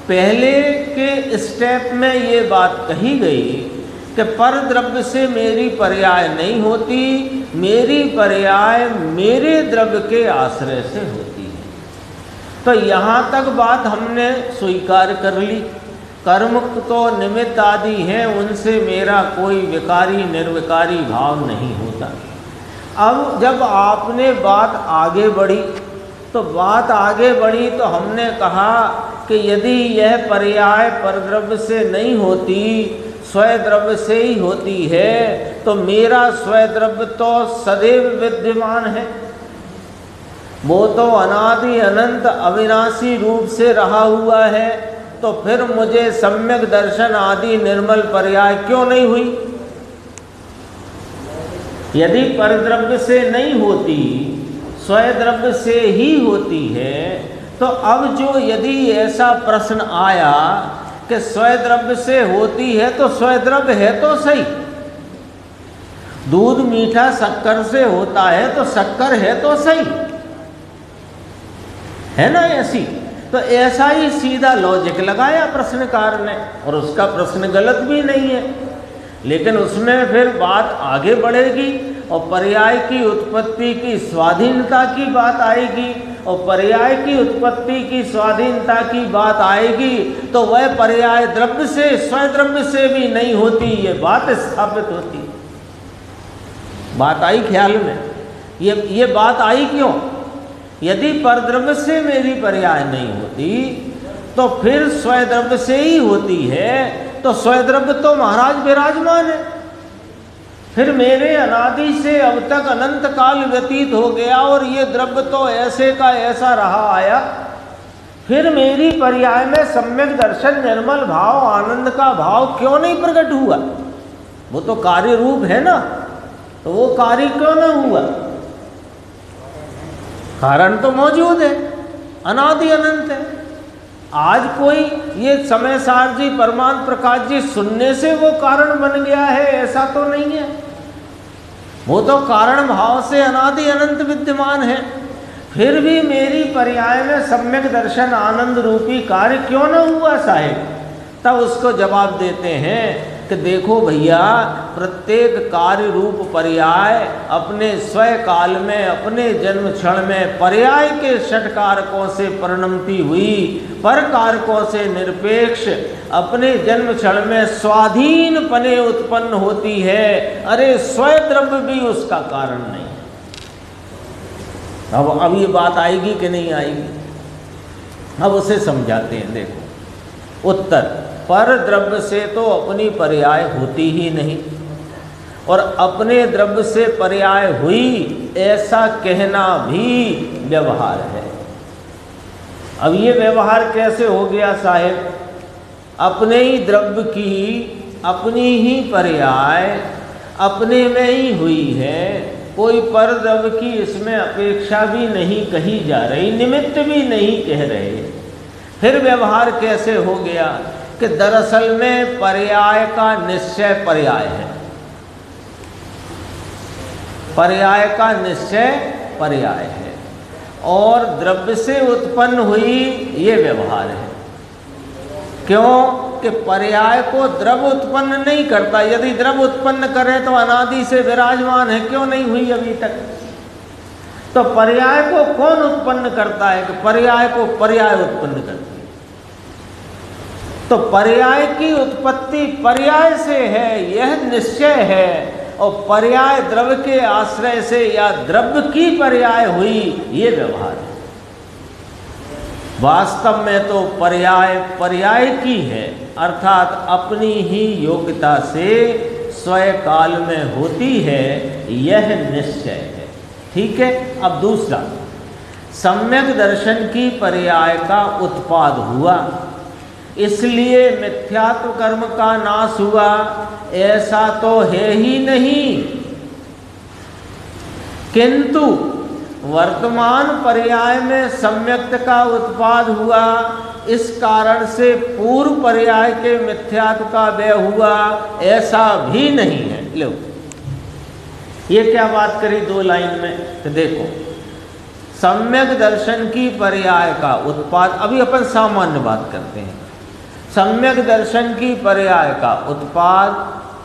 पहले के स्टेप में ये बात कही गई कि पर द्रव्य से मेरी पर्याय नहीं होती, मेरी पर्याय मेरे द्रव्य के आश्रय से होती है। तो यहाँ तक बात हमने स्वीकार कर ली। कर्म तो निमित्त आदि हैं, उनसे मेरा कोई विकारी निर्विकारी भाव नहीं होता। अब जब आपने बात आगे बढ़ी, तो बात आगे बढ़ी तो हमने कहा कि यदि यह पर्याय परद्रव्य से नहीं होती, स्वयं द्रव्य से ही होती है, तो मेरा स्वयं द्रव्य तो सदैव विद्यमान है, वो तो अनादि अनंत अविनाशी रूप से रहा हुआ है। तो फिर मुझे सम्यक दर्शन आदि निर्मल पर्याय क्यों नहीं हुई? यदि परद्रव्य से नहीं होती, स्वयं द्रव्य से ही होती है, तो अब जो यदि ऐसा प्रश्न आया कि स्वयं द्रव्य से होती है, तो स्वयं द्रव्य है तो सही। दूध मीठा शक्कर से होता है, तो शक्कर है तो सही, है ना ऐसी। तो ऐसा ही सीधा लॉजिक लगाया प्रश्नकार ने, और उसका प्रश्न गलत भी नहीं है। लेकिन उसमें फिर बात आगे बढ़ेगी और पर्याय की उत्पत्ति की स्वाधीनता की बात आएगी, और पर्याय की उत्पत्ति की स्वाधीनता की बात आएगी तो वह पर्याय द्रव्य से स्वयं द्रव्य से भी नहीं होती, ये बात स्थापित होती। बात आई ख्याल में? ये बात आई क्यों? यदि परद्रव्य से मेरी पर्याय नहीं होती, तो फिर स्वयं द्रव्य से ही होती है, तो स्वयं द्रव्य तो महाराज विराजमान है। फिर मेरे अनादि से अब तक अनंत काल व्यतीत हो गया और ये द्रव्य तो ऐसे का ऐसा रहा आया, फिर मेरी पर्याय में सम्यक दर्शन निर्मल भाव आनंद का भाव क्यों नहीं प्रकट हुआ? वो तो कार्य रूप है ना, तो वो कार्य क्यों न हुआ? कारण तो मौजूद है, अनादि अनंत है। आज कोई ये समय सार जी परमात्म प्रकाश जी सुनने से वो कारण बन गया है, ऐसा तो नहीं है। वो तो कारण भाव से अनादि अनंत विद्यमान है। फिर भी मेरी पर्याय में सम्यक दर्शन आनंद रूपी कार्य क्यों न हुआ साहेब? तब उसको जवाब देते हैं कि देखो भैया, प्रत्येक कार्य रूप पर्याय अपने स्वयं काल में, अपने जन्म क्षण में पर्याय के षट कारकों से परिणमती हुई, पर कारकों से निरपेक्ष अपने जन्म क्षण में स्वाधीन पने उत्पन्न होती है। अरे स्वयं द्रव्य भी उसका कारण नहीं। अब ये बात आएगी कि नहीं आएगी? अब उसे समझाते हैं। देखो उत्तर, पर द्रव्य से तो अपनी पर्याय होती ही नहीं, और अपने द्रव्य से पर्याय हुई ऐसा कहना भी व्यवहार है। अब ये व्यवहार कैसे हो गया साहेब? अपने ही द्रव्य की अपनी ही पर्याय अपने में ही हुई है, कोई पर द्रव्य की इसमें अपेक्षा भी नहीं कही जा रही, निमित्त भी नहीं कह रहे। फिर व्यवहार कैसे हो गया कि दरअसल में पर्याय का निश्चय पर्याय है, पर्याय का निश्चय पर्याय है, और द्रव्य से उत्पन्न हुई ये व्यवहार है। क्यों कि पर्याय को द्रव्य उत्पन्न नहीं करता। यदि द्रव्य उत्पन्न करे तो अनादि से विराजमान है, क्यों नहीं हुई अभी तक? तो पर्याय को कौन उत्पन्न करता है? कि पर्याय को पर्याय उत्पन्न करती है। तो पर्याय की उत्पत्ति पर्याय से है, यह निश्चय है, और पर्याय द्रव्य के आश्रय से या द्रव्य की पर्याय हुई, ये व्यवहार है। वास्तव में तो पर्याय पर्याय की है, अर्थात अपनी ही योग्यता से स्वयं काल में होती है, यह निश्चय है। ठीक है। अब दूसरा, सम्यक दर्शन की पर्याय का उत्पाद हुआ, इसलिए मिथ्यात्व कर्म का नाश हुआ, ऐसा तो है ही नहीं। किंतु वर्तमान पर्याय में सम्यक्त का उत्पाद हुआ, इस कारण से पूर्व पर्याय के मिथ्यात्व का व्यय हुआ, ऐसा भी नहीं है। लो, ये क्या बात करी दो लाइन में? तो देखो, सम्यक दर्शन की पर्याय का उत्पाद, अभी अपन सामान्य बात करते हैं। सम्यक दर्शन की पर्याय का उत्पाद,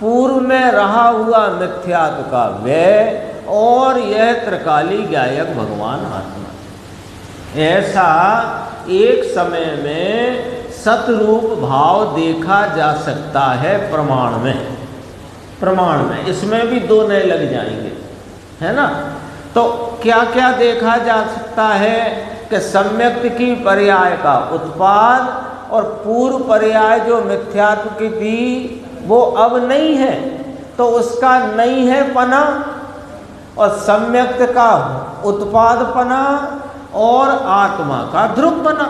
पूर्व में रहा हुआ मिथ्यात्व का व्यय, और यह त्रिकाली गायक भगवान आत्मा। ऐसा एक समय में सतरूप भाव देखा जा सकता है प्रमाण में। प्रमाण में इसमें भी दो नए लग जाएंगे, है ना? तो क्या क्या देखा जा सकता है कि सम्यक्त की पर्याय का उत्पाद और पूर्व पर्याय जो मिथ्यात्व की थी वो अब नहीं है, तो उसका नहीं है पना, और सम्यक्त का उत्पादपना और आत्मा का ध्रुवपना।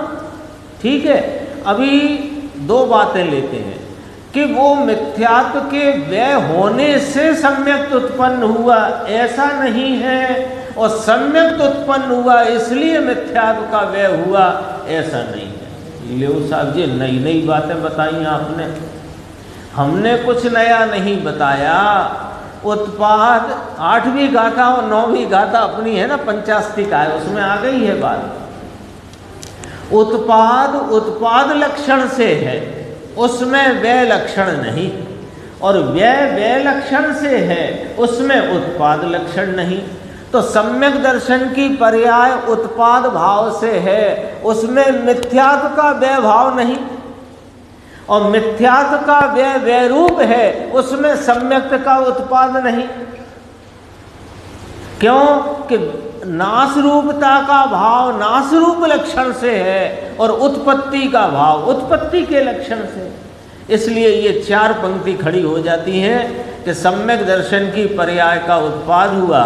ठीक है। अभी दो बातें लेते हैं कि वो मिथ्यात्व के व्यय होने से सम्यक्त उत्पन्न हुआ, ऐसा नहीं है, और सम्यक्त उत्पन्न हुआ इसलिए मिथ्यात्व का व्यय हुआ, ऐसा नहीं है। लेव साहब जी, नई नई बातें बताई आपने, हमने कुछ नया नहीं बताया। उत्पाद 8वीं गाथा और 9वीं गाथा अपनी है ना, पंचास्तिका है, उसमें आ गई है बात। उत्पाद उत्पाद लक्षण से है, उसमें व्यय लक्षण नहीं, और व्यय व्यय लक्षण से है, उसमें उत्पाद लक्षण नहीं। तो सम्यक दर्शन की पर्याय उत्पाद भाव से है, उसमें मिथ्यात्व का व्यय भाव नहीं, और मिथ्यात्व का व्यय व्यय रूप है, उसमें सम्यक्त का उत्पाद नहीं। क्यों कि नाश रूपता का भाव नाश रूप लक्षण से है, और उत्पत्ति का भाव उत्पत्ति के लक्षण से। इसलिए ये चार पंक्ति खड़ी हो जाती हैं कि सम्यक दर्शन की पर्याय का उत्पाद हुआ,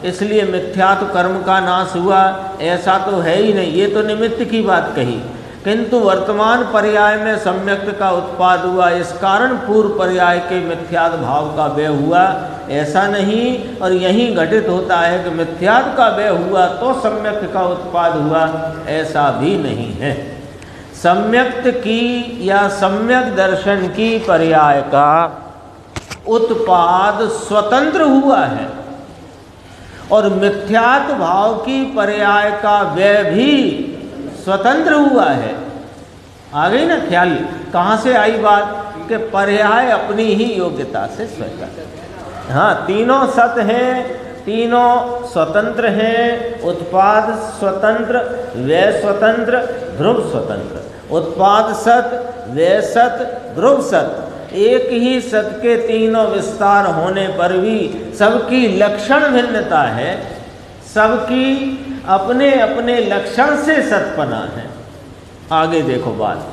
इसलिए मिथ्यात्व कर्म का नाश हुआ, ऐसा तो है ही नहीं, ये तो निमित्त की बात कही। किंतु वर्तमान पर्याय में सम्यक्त का उत्पाद हुआ, इस कारण पूर्व पर्याय के मिथ्यात्व भाव का व्यय हुआ, ऐसा नहीं। और यही घटित होता है कि मिथ्यात्व का व्यय हुआ तो सम्यक्त का उत्पाद हुआ, ऐसा भी नहीं है। सम्यक्त की या सम्यक दर्शन की पर्याय का उत्पाद स्वतंत्र हुआ है, और मिथ्यात्व भाव की पर्याय का व्यय भी स्वतंत्र हुआ है। आ गई ना ख्याल? कहाँ से आई बात? के पर्याय अपनी ही योग्यता से स्वीकार। हाँ, तीनों सत हैं, तीनों स्वतंत्र हैं, उत्पाद स्वतंत्र, व्यय स्वतंत्र, ध्रुव स्वतंत्र। उत्पाद सत, व्यय सत, ध्रुव सत। एक ही सत के तीनों विस्तार होने पर भी सबकी लक्षण भिन्नता है, सबकी अपने अपने लक्षण से सतपना है। आगे देखो बात,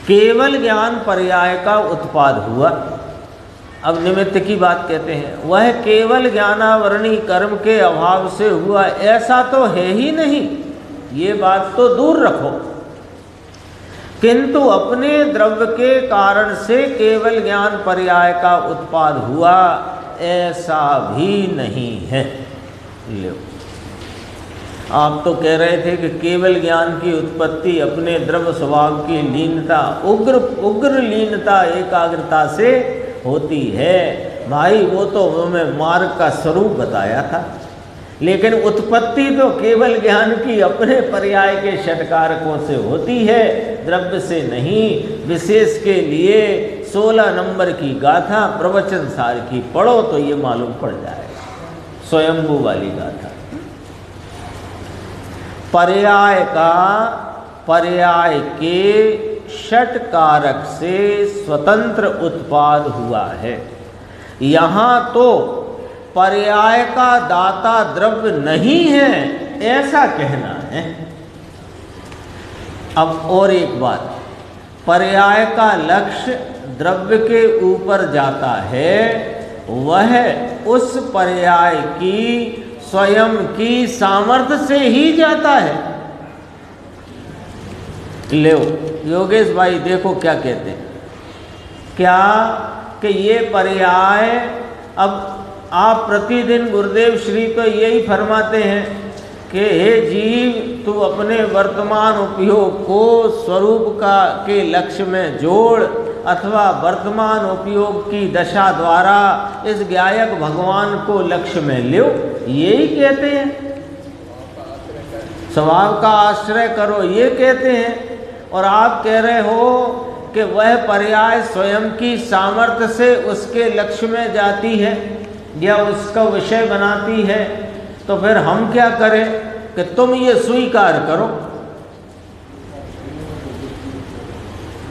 केवल ज्ञान पर्याय का उत्पाद हुआ। अब निमित्त की बात कहते हैं, वह केवल ज्ञानावरणी कर्म के अभाव से हुआ ऐसा तो है ही नहीं, ये बात तो दूर रखो। किंतु अपने द्रव्य के कारण से केवल ज्ञान पर्याय का उत्पाद हुआ ऐसा भी नहीं है। लो, आप तो कह रहे थे कि केवल ज्ञान की उत्पत्ति अपने द्रव्य स्वभाव की लीनता, उग्र लीनता, एकाग्रता से होती है। भाई वो तो हमें मार्ग का स्वरूप बताया था, लेकिन उत्पत्ति तो केवल ज्ञान की अपने पर्याय के षटकारकों से होती है, द्रव्य से नहीं। विशेष के लिए 16 नंबर की गाथा प्रवचन सार की पढ़ो तो ये मालूम पड़ जाएगा, स्वयंभू वाली गाथा। पर्याय का पर्याय के षटकारक से स्वतंत्र उत्पाद हुआ है। यहाँ तो पर्याय का दाता द्रव्य नहीं है ऐसा कहना है। अब और एक बात, पर्याय का लक्ष्य द्रव्य के ऊपर जाता है, वह उस पर्याय की स्वयं की सामर्थ्य से ही जाता है। लो योगेश भाई देखो क्या कहते हैं, क्या कि ये पर्याय, अब आप प्रतिदिन गुरुदेव श्री तो यही फरमाते हैं कि हे जीव, तू अपने वर्तमान उपयोग को स्वरूप का के लक्ष्य में जोड़, अथवा वर्तमान उपयोग की दशा द्वारा इस गायक भगवान को लक्ष्य में लो, यही कहते हैं। स्वभाव का आश्रय करो ये कहते हैं। और आप कह रहे हो कि वह पर्याय स्वयं की सामर्थ्य से उसके लक्ष्य में जाती है या उसका विषय बनाती है, तो फिर हम क्या करें कि तुम ये स्वीकार करो।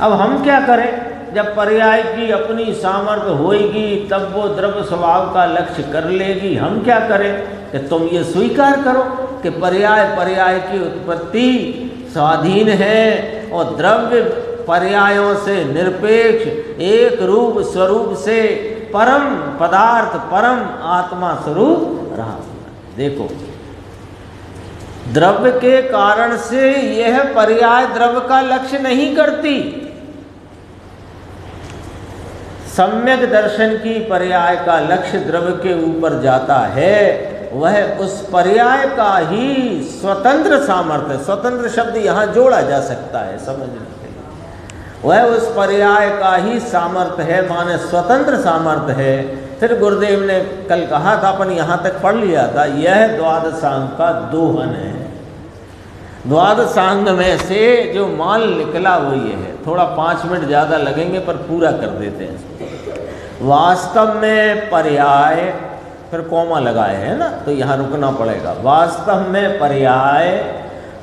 अब हम क्या करें, जब पर्याय की अपनी सामर्थ्य होगी तब वो द्रव्य स्वभाव का लक्ष्य कर लेगी। हम क्या करें कि तुम ये स्वीकार करो कि पर्याय की उत्पत्ति स्वाधीन है और द्रव्य पर्यायों से निरपेक्ष एक रूप स्वरूप से परम पदार्थ, परम आत्मा स्वरूप रहा। देखो, द्रव्य के कारण से यह पर्याय द्रव्य का लक्ष्य नहीं करती। सम्यक दर्शन की पर्याय का लक्ष्य द्रव्य के ऊपर जाता है, वह उस पर्याय का ही स्वतंत्र सामर्थ्य, स्वतंत्र शब्द यहाँ जोड़ा जा सकता है समझने के लिए, वह उस पर्याय का ही सामर्थ्य है, माने स्वतंत्र सामर्थ्य है। फिर गुरुदेव ने कल कहा था, अपन यहाँ तक पढ़ लिया था, यह द्वादशांग का दोहन है। द्वादशांग में से जो माल निकला वो ये है। थोड़ा 5 मिनट ज़्यादा लगेंगे पर पूरा कर देते हैं इसको। वास्तव में पर्याय, फिर कॉमा लगाए है ना, तो यहाँ रुकना पड़ेगा। वास्तव में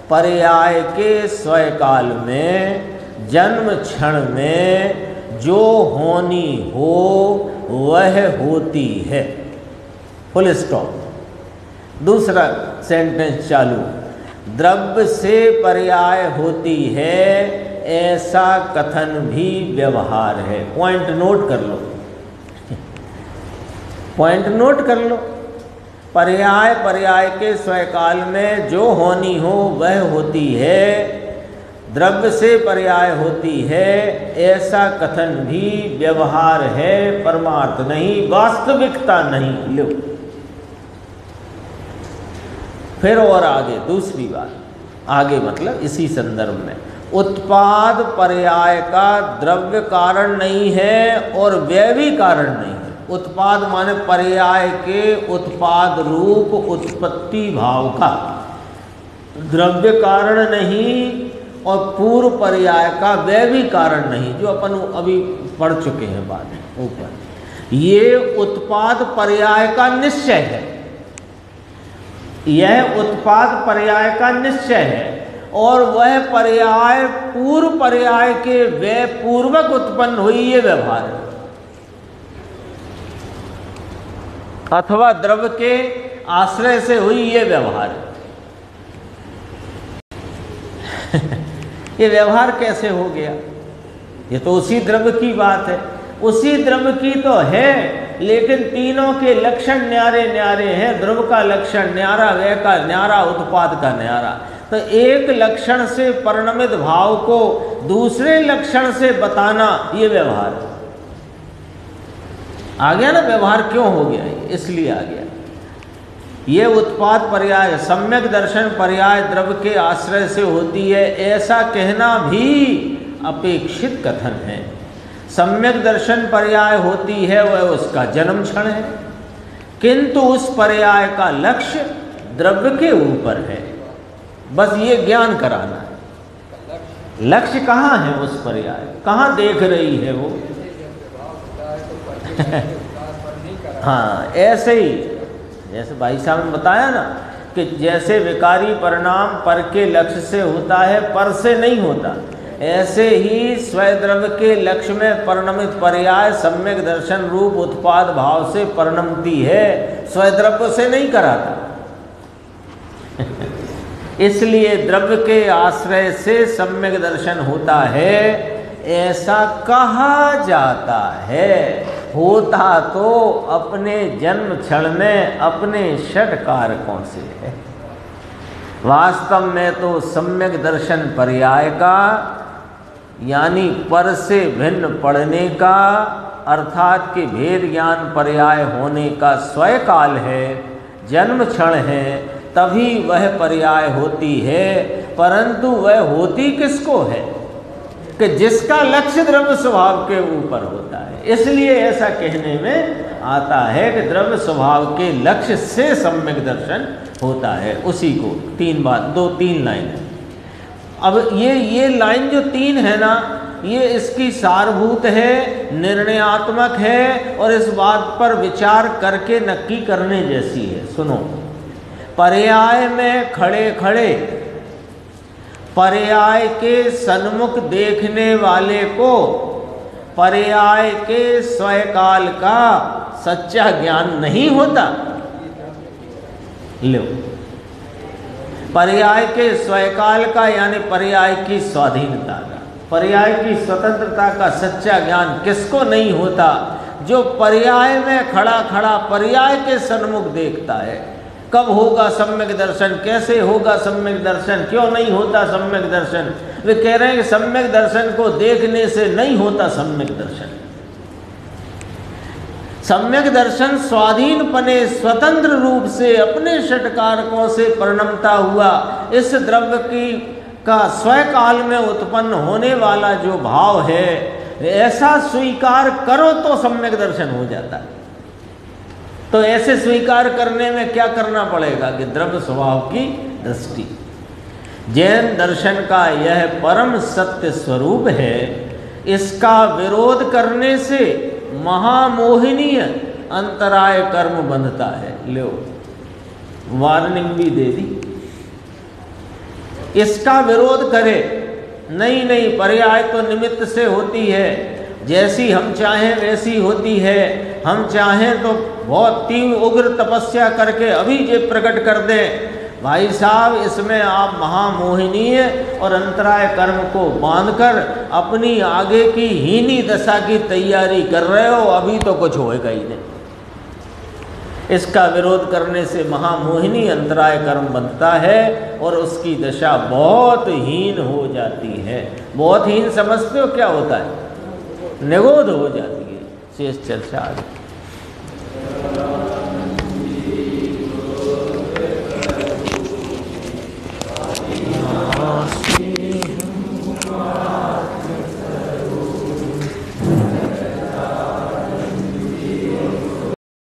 पर्याय के स्वकाल में जन्म क्षण में जो होनी हो वह होती है, फुल स्टॉप। दूसरा सेंटेंस चालू, द्रव्य से पर्याय होती है ऐसा कथन भी व्यवहार है। पॉइंट नोट कर लो, पॉइंट नोट कर लो। पर्याय के स्वकाल में जो होनी हो वह होती है, द्रव्य से पर्याय होती है ऐसा कथन भी व्यवहार है, परमार्थ नहीं, वास्तविकता नहीं। लो फिर और आगे दूसरी बात, आगे मतलब इसी संदर्भ में, उत्पाद पर्याय का द्रव्य कारण नहीं है और व्यय भी कारण नहीं है। उत्पाद माने पर्याय के उत्पाद रूप उत्पत्ति भाव का, द्रव्य कारण नहीं और पूर्व पर्याय का वह भी कारण नहीं, जो अपन अभी पढ़ चुके हैं बाद में ऊपर। ये उत्पाद पर्याय का निश्चय है, यह उत्पाद पर्याय का निश्चय है, और वह पर्याय पूर्व पर्याय के वह पूर्वक उत्पन्न हुई ये व्यवहार है, अथवा द्रव्य के आश्रय से हुई ये व्यवहार है। ये व्यवहार कैसे हो गया? ये तो उसी द्रव्य की बात है, उसी द्रव्य की तो है, लेकिन तीनों के लक्षण न्यारे न्यारे हैं। द्रव्य का लक्षण न्यारा, वह का न्यारा, उत्पाद का न्यारा। तो एक लक्षण से परिणमित भाव को दूसरे लक्षण से बताना ये व्यवहार है। आ गया ना व्यवहार? क्यों हो गया? इसलिए आ गया। ये उत्पाद पर्याय सम्यक दर्शन पर्याय द्रव्य के आश्रय से होती है, ऐसा कहना भी अपेक्षित कथन है। सम्यक दर्शन पर्याय होती है वह उसका जन्म क्षण है, किंतु उस पर्याय का लक्ष्य द्रव्य के ऊपर है। बस ये ज्ञान कराना है। लक्ष्य कहाँ है उस पर्याय, कहाँ देख रही है वो? हाँ, ऐसे ही जैसे भाई साहब ने बताया ना कि जैसे विकारी परिणाम पर के लक्ष्य से होता है, पर से नहीं होता, ऐसे ही स्वद्रव्य के लक्ष्य में परिणमित पर्याय सम्यक दर्शन रूप उत्पाद भाव से परिणमती है, स्वद्रव्य से नहीं कराता। इसलिए द्रव्य के आश्रय से सम्यक दर्शन होता है, ऐसा कहा जाता है। होता तो अपने जन्म क्षण में अपने षट कारकों से है। वास्तव में तो सम्यक दर्शन पर्याय का, यानी पर से भिन्न पढ़ने का, अर्थात कि भेद ज्ञान पर्याय होने का स्वकाल है, जन्म क्षण है, तभी वह पर्याय होती है। परंतु वह होती किसको है कि जिसका लक्ष्य द्रव्य स्वभाव के ऊपर होता है। इसलिए ऐसा कहने में आता है कि द्रव्य स्वभाव के लक्ष्य से सम्यक दर्शन होता है। उसी को तीन लाइन है। अब ये लाइन जो तीन है ना, ये इसकी सारभूत है, निर्णयात्मक है, और इस बात पर विचार करके नक्की करने जैसी है। सुनो, पर्याय में खड़े खड़े पर्याय के सन्मुख देखने वाले को पर्याय के स्वकाल का सच्चा ज्ञान नहीं होता। लो, पर्याय के स्वकाल का यानी पर्याय की स्वाधीनता का, पर्याय की स्वतंत्रता का सच्चा ज्ञान किसको नहीं होता? जो पर्याय में खड़ा खड़ा पर्याय के सन्मुख देखता है। कब होगा सम्यक दर्शन, कैसे होगा सम्यक दर्शन, क्यों नहीं होता सम्यक दर्शन? वे कह रहे हैं कि सम्यक दर्शन को देखने से नहीं होता सम्यक दर्शन। सम्यक दर्शन स्वाधीनपने स्वतंत्र रूप से अपने षटकारकों से परिणमता हुआ इस द्रव्य की का स्वकाल में उत्पन्न होने वाला जो भाव है, ऐसा स्वीकार करो तो सम्यक दर्शन हो जाता है। तो ऐसे स्वीकार करने में क्या करना पड़ेगा कि द्रव्य स्वभाव की दृष्टि। जैन दर्शन का यह परम सत्य स्वरूप है, इसका विरोध करने से महामोहिनीय अंतराय कर्म बंधता है। लो, वार्निंग भी दे दी। इसका विरोध करे, नहीं पर्याय तो निमित्त से होती है, जैसी हम चाहें वैसी होती है। हम चाहें तो बहुत तीव्र उग्र तपस्या करके अभी जे प्रकट कर दें। भाई साहब, इसमें आप महामोहिनीय और अंतराय कर्म को बांधकर अपनी आगे की हीनी दशा की तैयारी कर रहे हो, अभी तो कुछ होएगा ही नहीं। इसका विरोध करने से महामोहिनी अंतराय कर्म बनता है और उसकी दशा बहुत हीन हो जाती है। बहुत हीन समझते हो क्या होता है? निगोद हो जाती है। शेष चर्चा आगे।